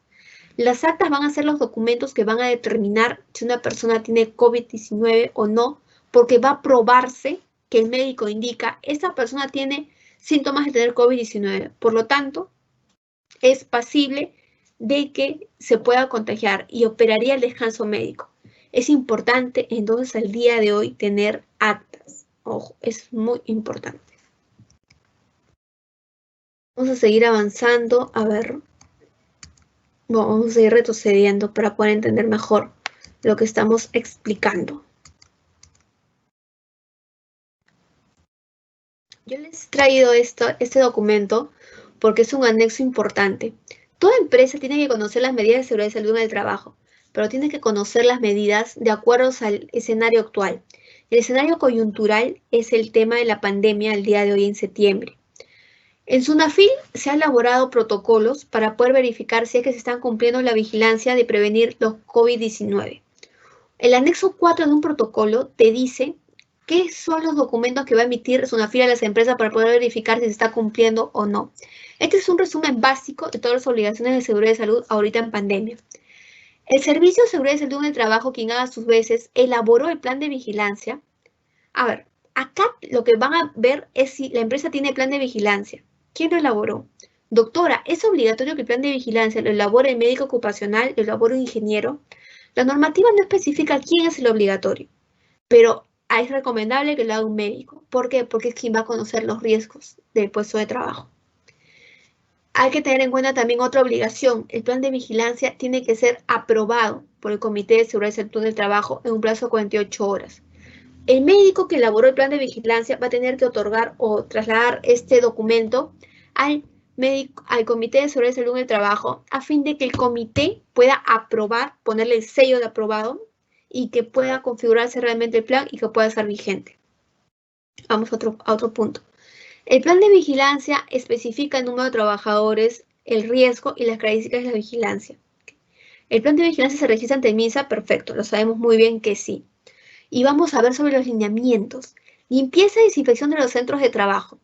Las actas van a ser los documentos que van a determinar si una persona tiene COVID-19 o no, porque va a probarse que el médico indica esta persona tiene síntomas de tener COVID-19. Por lo tanto, es pasible de que se pueda contagiar y operaría el descanso médico. Es importante entonces al día de hoy tener actas. Ojo, es muy importante. Vamos a seguir avanzando. A ver. Bueno, vamos a seguir retrocediendo para poder entender mejor lo que estamos explicando. Yo les he traído este documento porque es un anexo importante. Toda empresa tiene que conocer las medidas de seguridad y salud en el trabajo, pero tiene que conocer las medidas de acuerdo al escenario actual. El escenario coyuntural es el tema de la pandemia al día de hoy en septiembre. En SUNAFIL se han elaborado protocolos para poder verificar si es que se están cumpliendo la vigilancia de prevenir los COVID-19. El anexo 4 de un protocolo te dice qué son los documentos que va a emitir SUNAFIL a las empresas para poder verificar si se está cumpliendo o no. Este es un resumen básico de todas las obligaciones de seguridad y salud ahorita en pandemia. El Servicio de Seguridad y Salud en el Trabajo, quien a sus veces elaboró el plan de vigilancia. A ver, acá lo que van a ver es si la empresa tiene plan de vigilancia. ¿Quién lo elaboró? Doctora, ¿es obligatorio que el plan de vigilancia lo elabore el médico ocupacional, lo elabore un ingeniero? La normativa no especifica quién es el obligatorio, pero es recomendable que lo haga un médico. ¿Por qué? Porque es quien va a conocer los riesgos del puesto de trabajo. Hay que tener en cuenta también otra obligación. El plan de vigilancia tiene que ser aprobado por el Comité de Seguridad y Salud del Trabajo en un plazo de 48 horas. El médico que elaboró el plan de vigilancia va a tener que otorgar o trasladar este documento al Comité de Seguridad y Salud del Trabajo a fin de que el comité pueda aprobar, ponerle el sello de aprobado y que pueda configurarse realmente el plan y que pueda ser vigente. Vamos a otro punto. El plan de vigilancia especifica el número de trabajadores, el riesgo y las características de la vigilancia. ¿El plan de vigilancia se registra ante MINSA? Perfecto, lo sabemos muy bien que sí. Y vamos a ver sobre los lineamientos. Limpieza y desinfección de los centros de trabajo.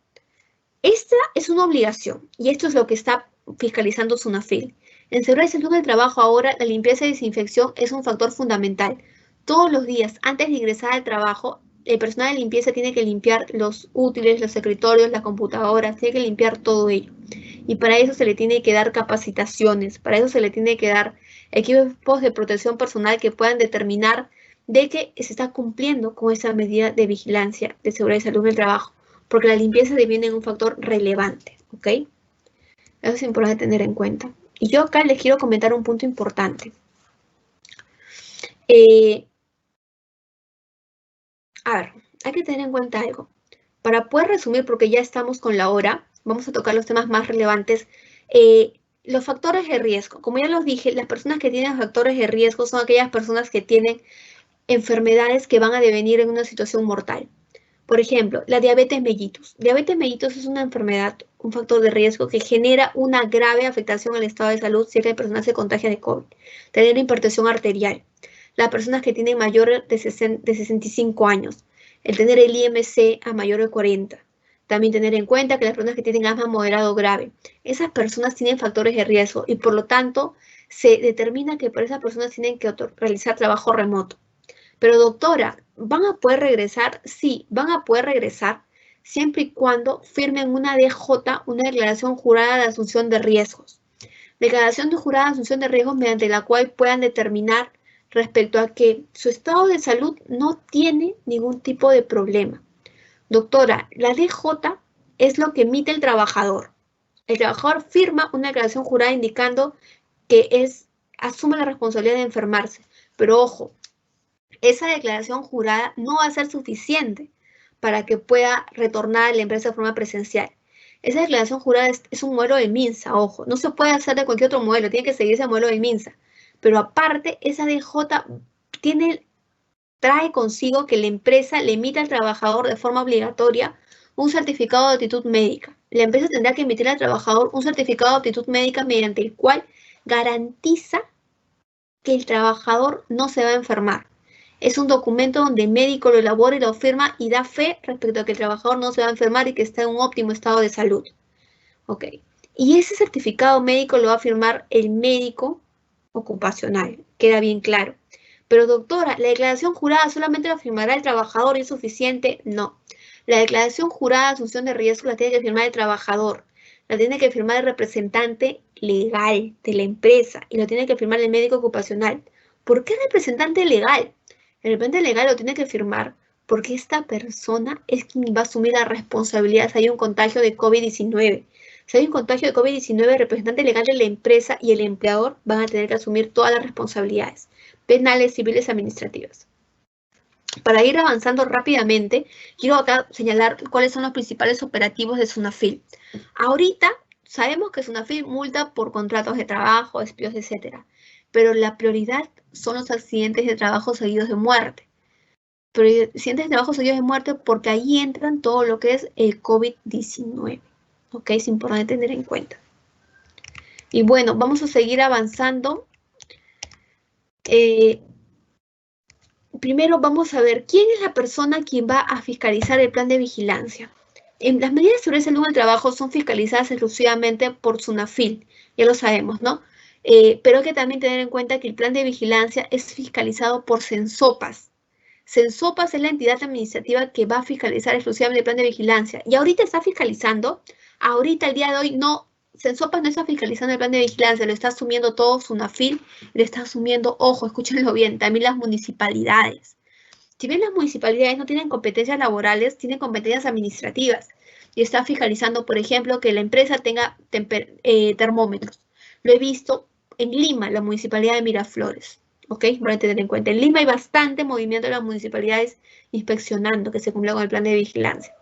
Esta es una obligación y esto es lo que está fiscalizando SUNAFIL. En seguridad y salud del trabajo ahora la limpieza y desinfección es un factor fundamental. Todos los días antes de ingresar al trabajo, el personal de limpieza tiene que limpiar los útiles, los escritorios, las computadoras, tiene que limpiar todo ello. Y para eso se le tiene que dar capacitaciones, para eso se le tiene que dar equipos de protección personal que puedan determinar de que se está cumpliendo con esa medida de vigilancia de seguridad y salud del trabajo, porque la limpieza deviene un factor relevante, ¿ok? Eso es importante tener en cuenta. Y yo acá les quiero comentar un punto importante. A ver, hay que tener en cuenta algo. Para poder resumir, porque ya estamos con la hora, vamos a tocar los temas más relevantes. Los factores de riesgo. Como ya los dije, las personas que tienen factores de riesgo son aquellas personas que tienen enfermedades que van a devenir en una situación mortal. Por ejemplo, la diabetes mellitus. Diabetes mellitus es una enfermedad, un factor de riesgo que genera una grave afectación al estado de salud si la persona se contagia de COVID. Tener hipertensión arterial. Las personas que tienen mayor de 65 años. el tener el IMC a mayor de 40. También tener en cuenta que las personas que tienen asma moderado o grave, esas personas tienen factores de riesgo y por lo tanto se determina que para esas personas tienen que realizar trabajo remoto. Pero doctora, ¿van a poder regresar? Sí, van a poder regresar siempre y cuando firmen una DJ, una declaración jurada de asunción de riesgos. Declaración de jurada de asunción de riesgos mediante la cual puedan determinar respecto a que su estado de salud no tiene ningún tipo de problema. Doctora, la DJ es lo que emite el trabajador. El trabajador firma una declaración jurada indicando que asume la responsabilidad de enfermarse. Pero ojo, esa declaración jurada no va a ser suficiente para que pueda retornar a la empresa de forma presencial. Esa declaración jurada es un modelo de MINSA, ojo, no se puede hacer de cualquier otro modelo, tiene que seguir ese modelo de MINSA. Pero aparte, esa DJ trae consigo que la empresa le emita al trabajador de forma obligatoria un certificado de aptitud médica. La empresa tendrá que emitir al trabajador un certificado de aptitud médica mediante el cual garantiza que el trabajador no se va a enfermar. Es un documento donde el médico lo elabora y lo firma y da fe respecto a que el trabajador no se va a enfermar y que está en un óptimo estado de salud. Ok. Y ese certificado médico lo va a firmar el médico ocupacional, queda bien claro. Pero doctora, ¿la declaración jurada solamente la firmará el trabajador y es suficiente? No. La declaración jurada de asunción de riesgo la tiene que firmar el trabajador, la tiene que firmar el representante legal de la empresa y lo tiene que firmar el médico ocupacional. ¿Por qué representante legal? El representante legal lo tiene que firmar porque esta persona es quien va a asumir la responsabilidad si hay un contagio de COVID-19. Si hay un contagio de COVID-19, el representante legal de la empresa y el empleador van a tener que asumir todas las responsabilidades penales, civiles, administrativas. Para ir avanzando rápidamente, quiero acá señalar cuáles son los principales operativos de SUNAFIL. Ahorita sabemos que SUNAFIL multa por contratos de trabajo, despidos, etc. Pero la prioridad son los accidentes de trabajo seguidos de muerte. Pero accidentes de trabajo seguidos de muerte porque ahí entran todo lo que es el COVID-19. ¿Ok? Es importante tener en cuenta. Y bueno, vamos a seguir avanzando. Primero vamos a ver quién es la persona quien va a fiscalizar el plan de vigilancia. Las medidas de seguridad y salud en el trabajo son fiscalizadas exclusivamente por SUNAFIL, ya lo sabemos, ¿no? Pero hay que también tener en cuenta que el plan de vigilancia es fiscalizado por CENSOPAS. CENSOPAS es la entidad administrativa que va a fiscalizar exclusivamente el plan de vigilancia. Y ahorita está fiscalizando, ahorita el día de hoy no, CENSOPAS no está fiscalizando el plan de vigilancia, lo está asumiendo todo SUNAFIL, lo está asumiendo, ojo, escúchenlo bien, también las municipalidades. Si bien las municipalidades no tienen competencias laborales, tienen competencias administrativas y está fiscalizando, por ejemplo, que la empresa tenga termómetros. Lo he visto en Lima, la municipalidad de Miraflores. ¿Ok? Para tener en cuenta. En Lima hay bastante movimiento de las municipalidades inspeccionando que se cumpla con el plan de vigilancia.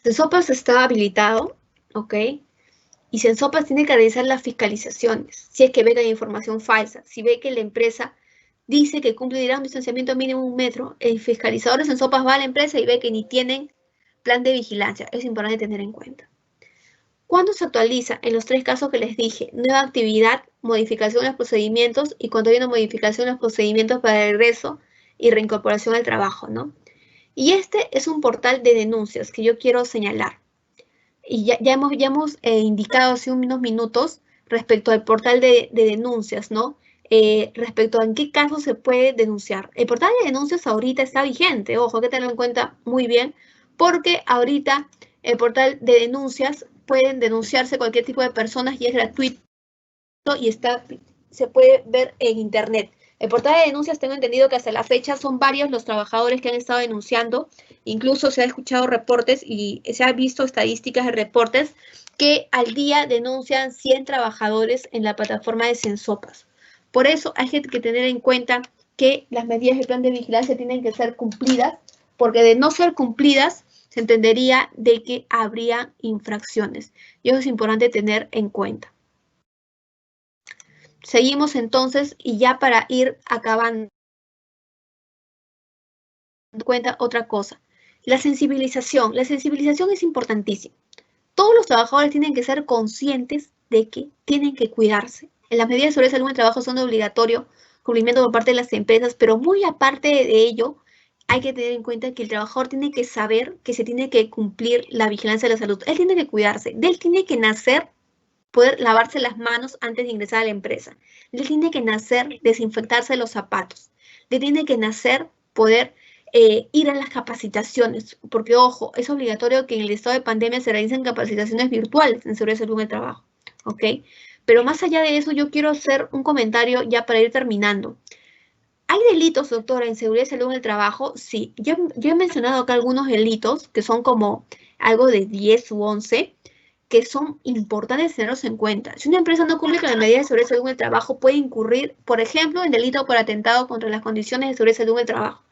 CENSOPAS está habilitado, ¿ok? Y CENSOPAS tiene que realizar las fiscalizaciones. Si es que ve que hay información falsa, si ve que la empresa dice que cumplirá un distanciamiento mínimo de 1 metro, el fiscalizador de CENSOPAS va a la empresa y ve que ni tienen plan de vigilancia. Es importante tener en cuenta. ¿Cuándo se actualiza? En los 3 casos que les dije, nueva actividad, modificación de los procedimientos y cuando hay una modificación de los procedimientos para el regreso y reincorporación al trabajo, ¿no? Y este es un portal de denuncias que yo quiero señalar. Y ya hemos indicado hace unos minutos respecto al portal de denuncias, ¿no? Respecto a en qué caso se puede denunciar. El portal de denuncias ahorita está vigente, ojo, hay que tenerlo en cuenta muy bien, porque ahorita el portal de denuncias pueden denunciarse cualquier tipo de personas y es gratuito y se puede ver en internet. El portal de denuncias, tengo entendido que hasta la fecha son varios los trabajadores que han estado denunciando, incluso se ha escuchado reportes y se han visto estadísticas de reportes que al día denuncian 100 trabajadores en la plataforma de CENSOPAS. Por eso hay que tener en cuenta que las medidas del plan de vigilancia tienen que ser cumplidas, porque de no ser cumplidas, se entendería de que habría infracciones. Y eso es importante tener en cuenta. Seguimos entonces y ya para ir acabando cuenta otra cosa. La sensibilización. La sensibilización es importantísima. Todos los trabajadores tienen que ser conscientes de que tienen que cuidarse. Las medidas de seguridad y salud en el trabajo son de obligatorio cumplimiento por parte de las empresas, pero muy aparte de ello, hay que tener en cuenta que el trabajador tiene que saber que se tiene que cumplir la vigilancia de la salud. Él tiene que cuidarse. De él tiene que nacer poder lavarse las manos antes de ingresar a la empresa. Le tiene que nacer desinfectarse los zapatos. Le tiene que nacer poder ir a las capacitaciones, porque ojo, es obligatorio que en el estado de pandemia se realicen capacitaciones virtuales en seguridad y salud en el trabajo, ¿ok? Pero más allá de eso, yo quiero hacer un comentario ya para ir terminando. ¿Hay delitos, doctora, en seguridad y salud en el trabajo? Sí, yo he mencionado acá algunos delitos que son como algo de 10 u 11, que son importantes tenerlos en cuenta. Si una empresa no cumple con las medidas de seguridad y salud en el trabajo, puede incurrir, por ejemplo, en delito por atentado contra las condiciones de seguridad y salud en el trabajo.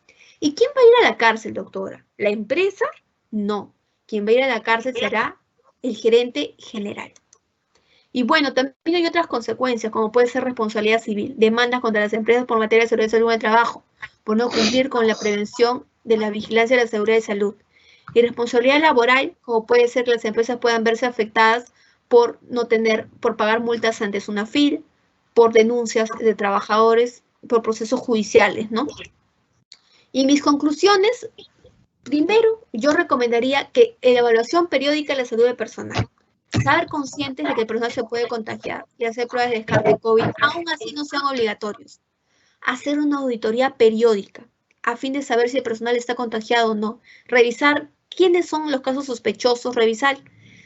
¿Y quién va a ir a la cárcel, doctora? ¿La empresa? No. Quien va a ir a la cárcel será el gerente general. Y bueno, también hay otras consecuencias, como puede ser responsabilidad civil, demandas contra las empresas por materia de seguridad y salud en el trabajo, por no cumplir con la prevención de la vigilancia de la seguridad y salud. Y responsabilidad laboral, como puede ser que las empresas puedan verse afectadas por por pagar multas ante SUNAFIL, por denuncias de trabajadores, por procesos judiciales, ¿no? Y mis conclusiones, primero, yo recomendaría que la evaluación periódica de la salud del personal. Saber conscientes de que el personal se puede contagiar y hacer pruebas de descarte COVID, aún así no sean obligatorios. Hacer una auditoría periódica a fin de saber si el personal está contagiado o no. Revisar quiénes son los casos sospechosos, revisar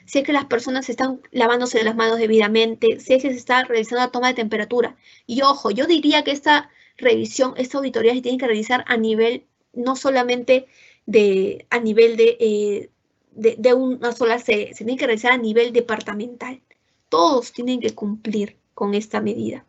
si es que las personas están lavándose las manos debidamente, si es que se está realizando la toma de temperatura. Y ojo, yo diría que esta revisión, esta auditoría se tiene que realizar a nivel, no solamente a nivel de una sola sede, se tiene que realizar a nivel departamental. Todos tienen que cumplir con esta medida.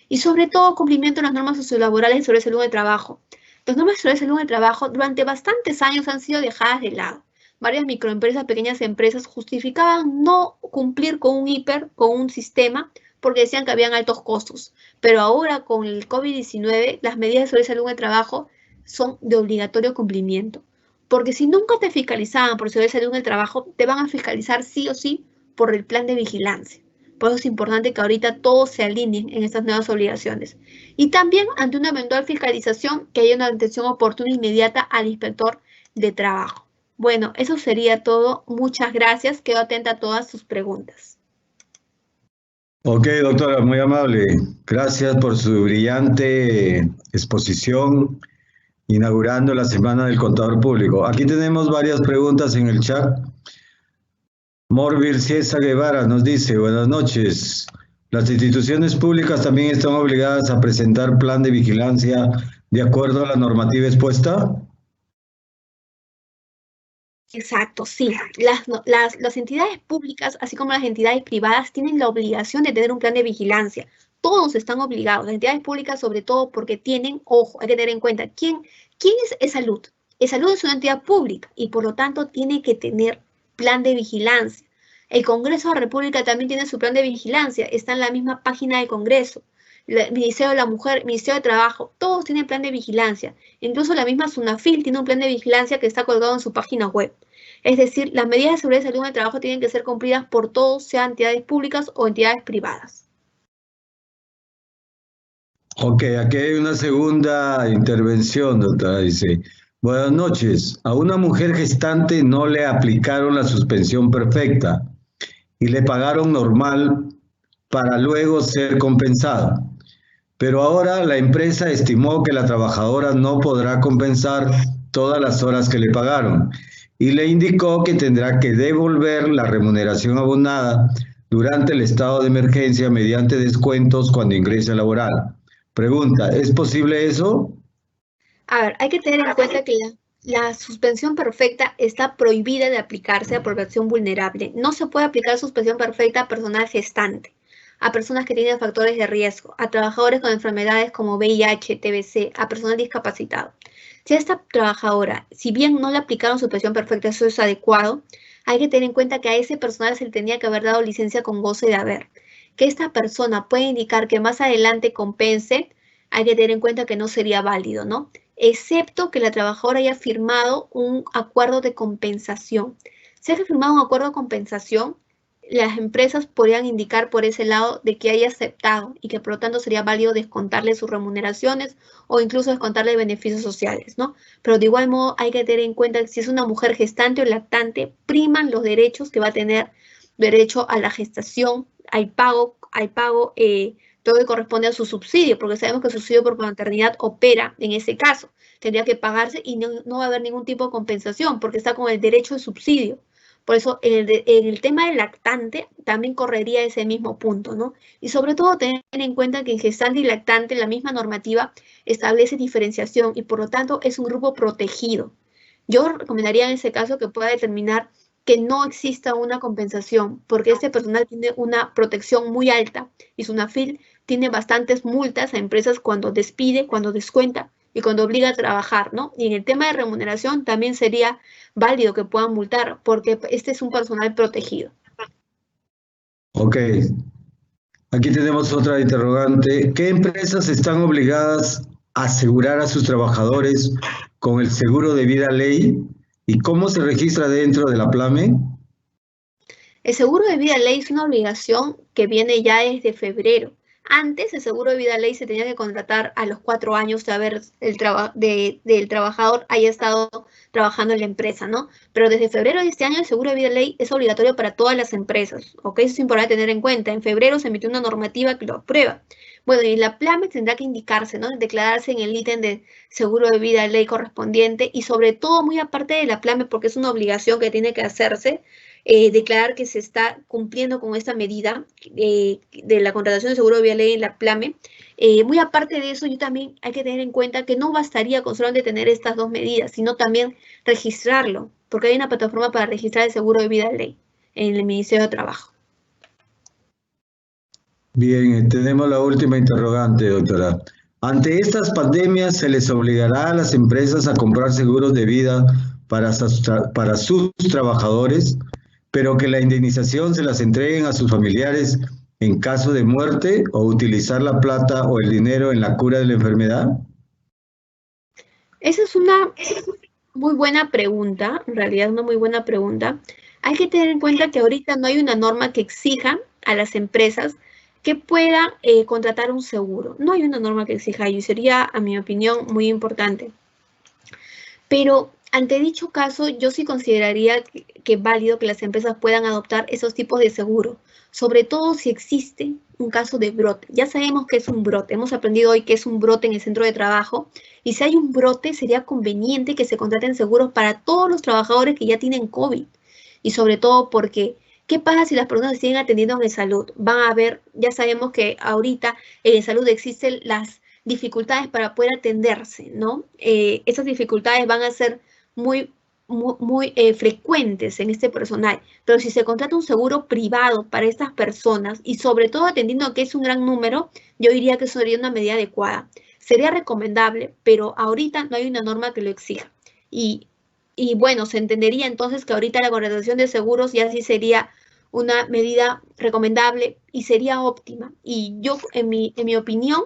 Y sobre todo, cumplimiento de las normas sociolaborales sobre salud de trabajo. Las normas sobre salud de trabajo durante bastantes años han sido dejadas de lado. Varias microempresas, pequeñas empresas justificaban no cumplir con un hiper, con un sistema, porque decían que habían altos costos. Pero ahora con el COVID-19, las medidas sobre salud de trabajo son de obligatorio cumplimiento. Porque si nunca te fiscalizaban por seguridad de salud en el trabajo, te van a fiscalizar sí o sí por el plan de vigilancia. Por eso es importante que ahorita todos se alineen en estas nuevas obligaciones. Y también, ante una eventual fiscalización, que haya una atención oportuna e inmediata al inspector de trabajo. Bueno, eso sería todo. Muchas gracias. Quedo atenta a todas sus preguntas. Ok, doctora, muy amable. Gracias por su brillante exposición inaugurando la Semana del Contador Público. Aquí tenemos varias preguntas en el chat. Morvir Ciesa Guevara nos dice, buenas noches. ¿Las instituciones públicas también están obligadas a presentar plan de vigilancia de acuerdo a la normativa expuesta? Exacto, sí. Las entidades públicas, así como las entidades privadas, tienen la obligación de tener un plan de vigilancia. Todos están obligados, las entidades públicas sobre todo porque tienen, ojo, hay que tener en cuenta, ¿quién es ESALUD? ESALUD es una entidad pública y por lo tanto tiene que tener plan de vigilancia. El Congreso de la República también tiene su plan de vigilancia, está en la misma página del Congreso. El Ministerio de la Mujer, Ministerio de Trabajo, todos tienen plan de vigilancia. Incluso la misma SUNAFIL tiene un plan de vigilancia que está colgado en su página web. Es decir, las medidas de seguridad y salud en el trabajo tienen que ser cumplidas por todos, sean entidades públicas o entidades privadas. Ok, aquí hay una segunda intervención, doctora. Dice, buenas noches. A una mujer gestante no le aplicaron la suspensión perfecta y le pagaron normal para luego ser compensada. Pero ahora la empresa estimó que la trabajadora no podrá compensar todas las horas que le pagaron y le indicó que tendrá que devolver la remuneración abonada durante el estado de emergencia mediante descuentos cuando ingrese a laboral. Pregunta, ¿es posible eso? A ver, hay que tener en cuenta que la suspensión perfecta está prohibida de aplicarse a población vulnerable. No se puede aplicar suspensión perfecta a personal gestante, a personas que tienen factores de riesgo, a trabajadores con enfermedades como VIH, TBC, a personal discapacitado. Si a esta trabajadora, si bien no le aplicaron suspensión perfecta, eso es adecuado, hay que tener en cuenta que a ese personal se le tenía que haber dado licencia con goce de haber. Que esta persona puede indicar que más adelante compense, hay que tener en cuenta que no sería válido, ¿no? Excepto que la trabajadora haya firmado un acuerdo de compensación. Si ha firmado un acuerdo de compensación, las empresas podrían indicar por ese lado de que haya aceptado y que por lo tanto sería válido descontarle sus remuneraciones o incluso descontarle beneficios sociales, ¿no? Pero de igual modo hay que tener en cuenta que si es una mujer gestante o lactante, priman los derechos que va a tener derecho a la gestación, todo que corresponde a su subsidio, porque sabemos que el subsidio por maternidad opera en ese caso. Tendría que pagarse y no va a haber ningún tipo de compensación porque está con el derecho de subsidio. Por eso, en el tema del lactante también correría ese mismo punto, ¿no? Y sobre todo tener en cuenta que en gestante y lactante la misma normativa establece diferenciación y por lo tanto es un grupo protegido. Yo recomendaría en ese caso que pueda determinar que no exista una compensación, porque este personal tiene una protección muy alta y SUNAFIL tiene bastantes multas a empresas cuando despide, cuando descuenta y cuando obliga a trabajar, ¿no? Y en el tema de remuneración también sería válido que puedan multar, porque este es un personal protegido. Ok, aquí tenemos otra interrogante. ¿Qué empresas están obligadas a asegurar a sus trabajadores con el seguro de vida ley? ¿Y cómo se registra dentro de la PLAME? El seguro de vida ley es una obligación que viene ya desde febrero. Antes, el seguro de vida ley se tenía que contratar a los 4 años de haber del trabajador haya estado trabajando en la empresa, ¿no? Pero desde febrero de este año, el seguro de vida ley es obligatorio para todas las empresas, ¿ok? Eso es importante tener en cuenta. En febrero se emitió una normativa que lo aprueba. Bueno, y la PLAME tendrá que indicarse, ¿no? Declararse en el ítem de seguro de vida ley correspondiente y sobre todo, muy aparte de la PLAME, porque es una obligación que tiene que hacerse, declarar que se está cumpliendo con esta medida de la contratación de seguro de vida ley en la PLAME. Muy aparte de eso, yo también hay que tener en cuenta que no bastaría con solamente tener estas dos medidas, sino también registrarlo, porque hay una plataforma para registrar el seguro de vida ley en el Ministerio de Trabajo. Bien, tenemos la última interrogante, doctora. Ante estas pandemias, ¿se les obligará a las empresas a comprar seguros de vida para sus trabajadores, pero que la indemnización se las entreguen a sus familiares en caso de muerte o utilizar la plata o el dinero en la cura de la enfermedad? Esa es una muy buena pregunta, en realidad una muy buena pregunta. Hay que tener en cuenta que ahorita no hay una norma que exija a las empresas que puedan contratar un seguro. No hay una norma que exija ello y sería, a mi opinión, muy importante. Pero ante dicho caso, yo sí consideraría que es válido que las empresas puedan adoptar esos tipos de seguro, sobre todo si existe un caso de brote. Ya sabemos que es un brote, hemos aprendido hoy que es un brote en el centro de trabajo y si hay un brote sería conveniente que se contraten seguros para todos los trabajadores que ya tienen COVID y sobre todo porque ¿qué pasa si las personas se siguen atendiendo en salud? Van a ver, ya sabemos que ahorita en salud existen las dificultades para poder atenderse, ¿no? Esas dificultades van a ser muy frecuentes en este personal, pero si se contrata un seguro privado para estas personas y sobre todo atendiendo a que es un gran número, yo diría que eso sería una medida adecuada. Sería recomendable, pero ahorita no hay una norma que lo exija. Y bueno, se entendería entonces que ahorita la contratación de seguros ya sí sería una medida recomendable y sería óptima. Y yo, en mi opinión,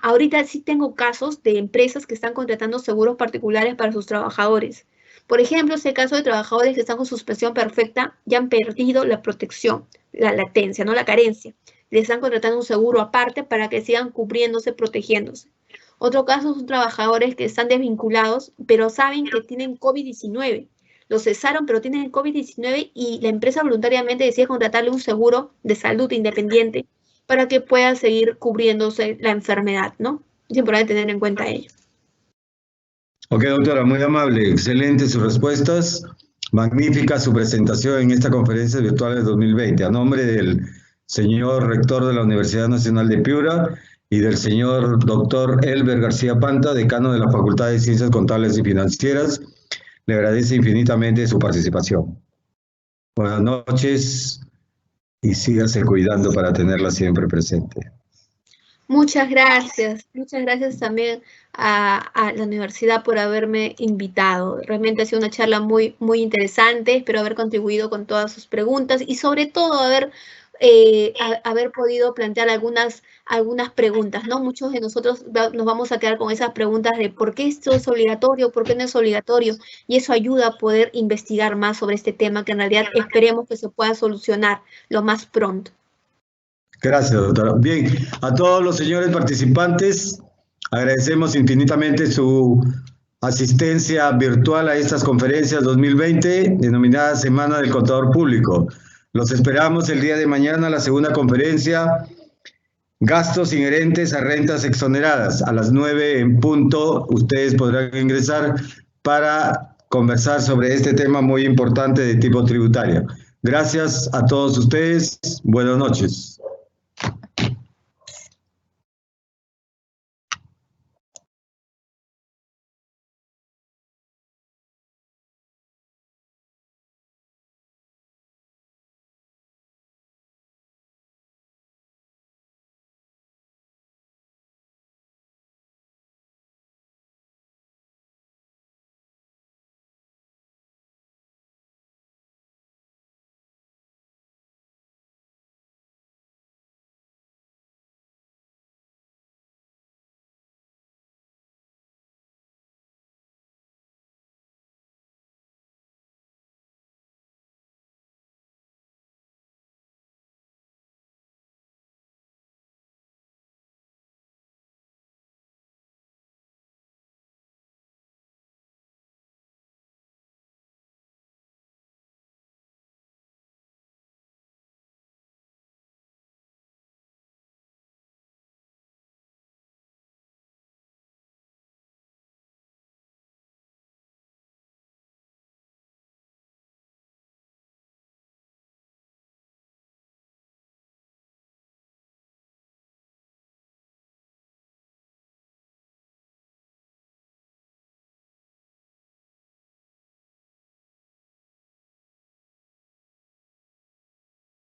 ahorita sí tengo casos de empresas que están contratando seguros particulares para sus trabajadores. Por ejemplo, este caso de trabajadores que están con suspensión perfecta ya han perdido la protección, la latencia, no la carencia. Les están contratando un seguro aparte para que sigan cubriéndose, protegiéndose. Otro caso son trabajadores que están desvinculados, pero saben que tienen COVID-19. Los cesaron, pero tienen COVID-19 y la empresa voluntariamente decide contratarle un seguro de salud independiente para que pueda seguir cubriéndose la enfermedad, ¿no? Es importante tener en cuenta ello. Ok, doctora, muy amable, excelente sus respuestas, magnífica su presentación en esta conferencia virtual de 2020. A nombre del señor rector de la Universidad Nacional de Piura y del señor doctor Elber García Panta, decano de la Facultad de Ciencias Contables y Financieras, le agradece infinitamente su participación. Buenas noches y sígase cuidando para tenerla siempre presente. Muchas gracias también a la universidad por haberme invitado. Realmente ha sido una charla muy interesante, espero haber contribuido con todas sus preguntas y sobre todo haber haber podido plantear algunas preguntas, ¿no? Muchos de nosotros nos vamos a quedar con esas preguntas de por qué esto es obligatorio, por qué no es obligatorio, y eso ayuda a poder investigar más sobre este tema que en realidad esperemos que se pueda solucionar lo más pronto. Gracias, doctora. Bien, a todos los señores participantes, agradecemos infinitamente su asistencia virtual a estas conferencias 2020, denominada Semana del Contador Público. Los esperamos el día de mañana a la segunda conferencia, Gastos inherentes a rentas exoneradas. A las 9 en punto, ustedes podrán ingresar para conversar sobre este tema muy importante de tipo tributario. Gracias a todos ustedes. Buenas noches.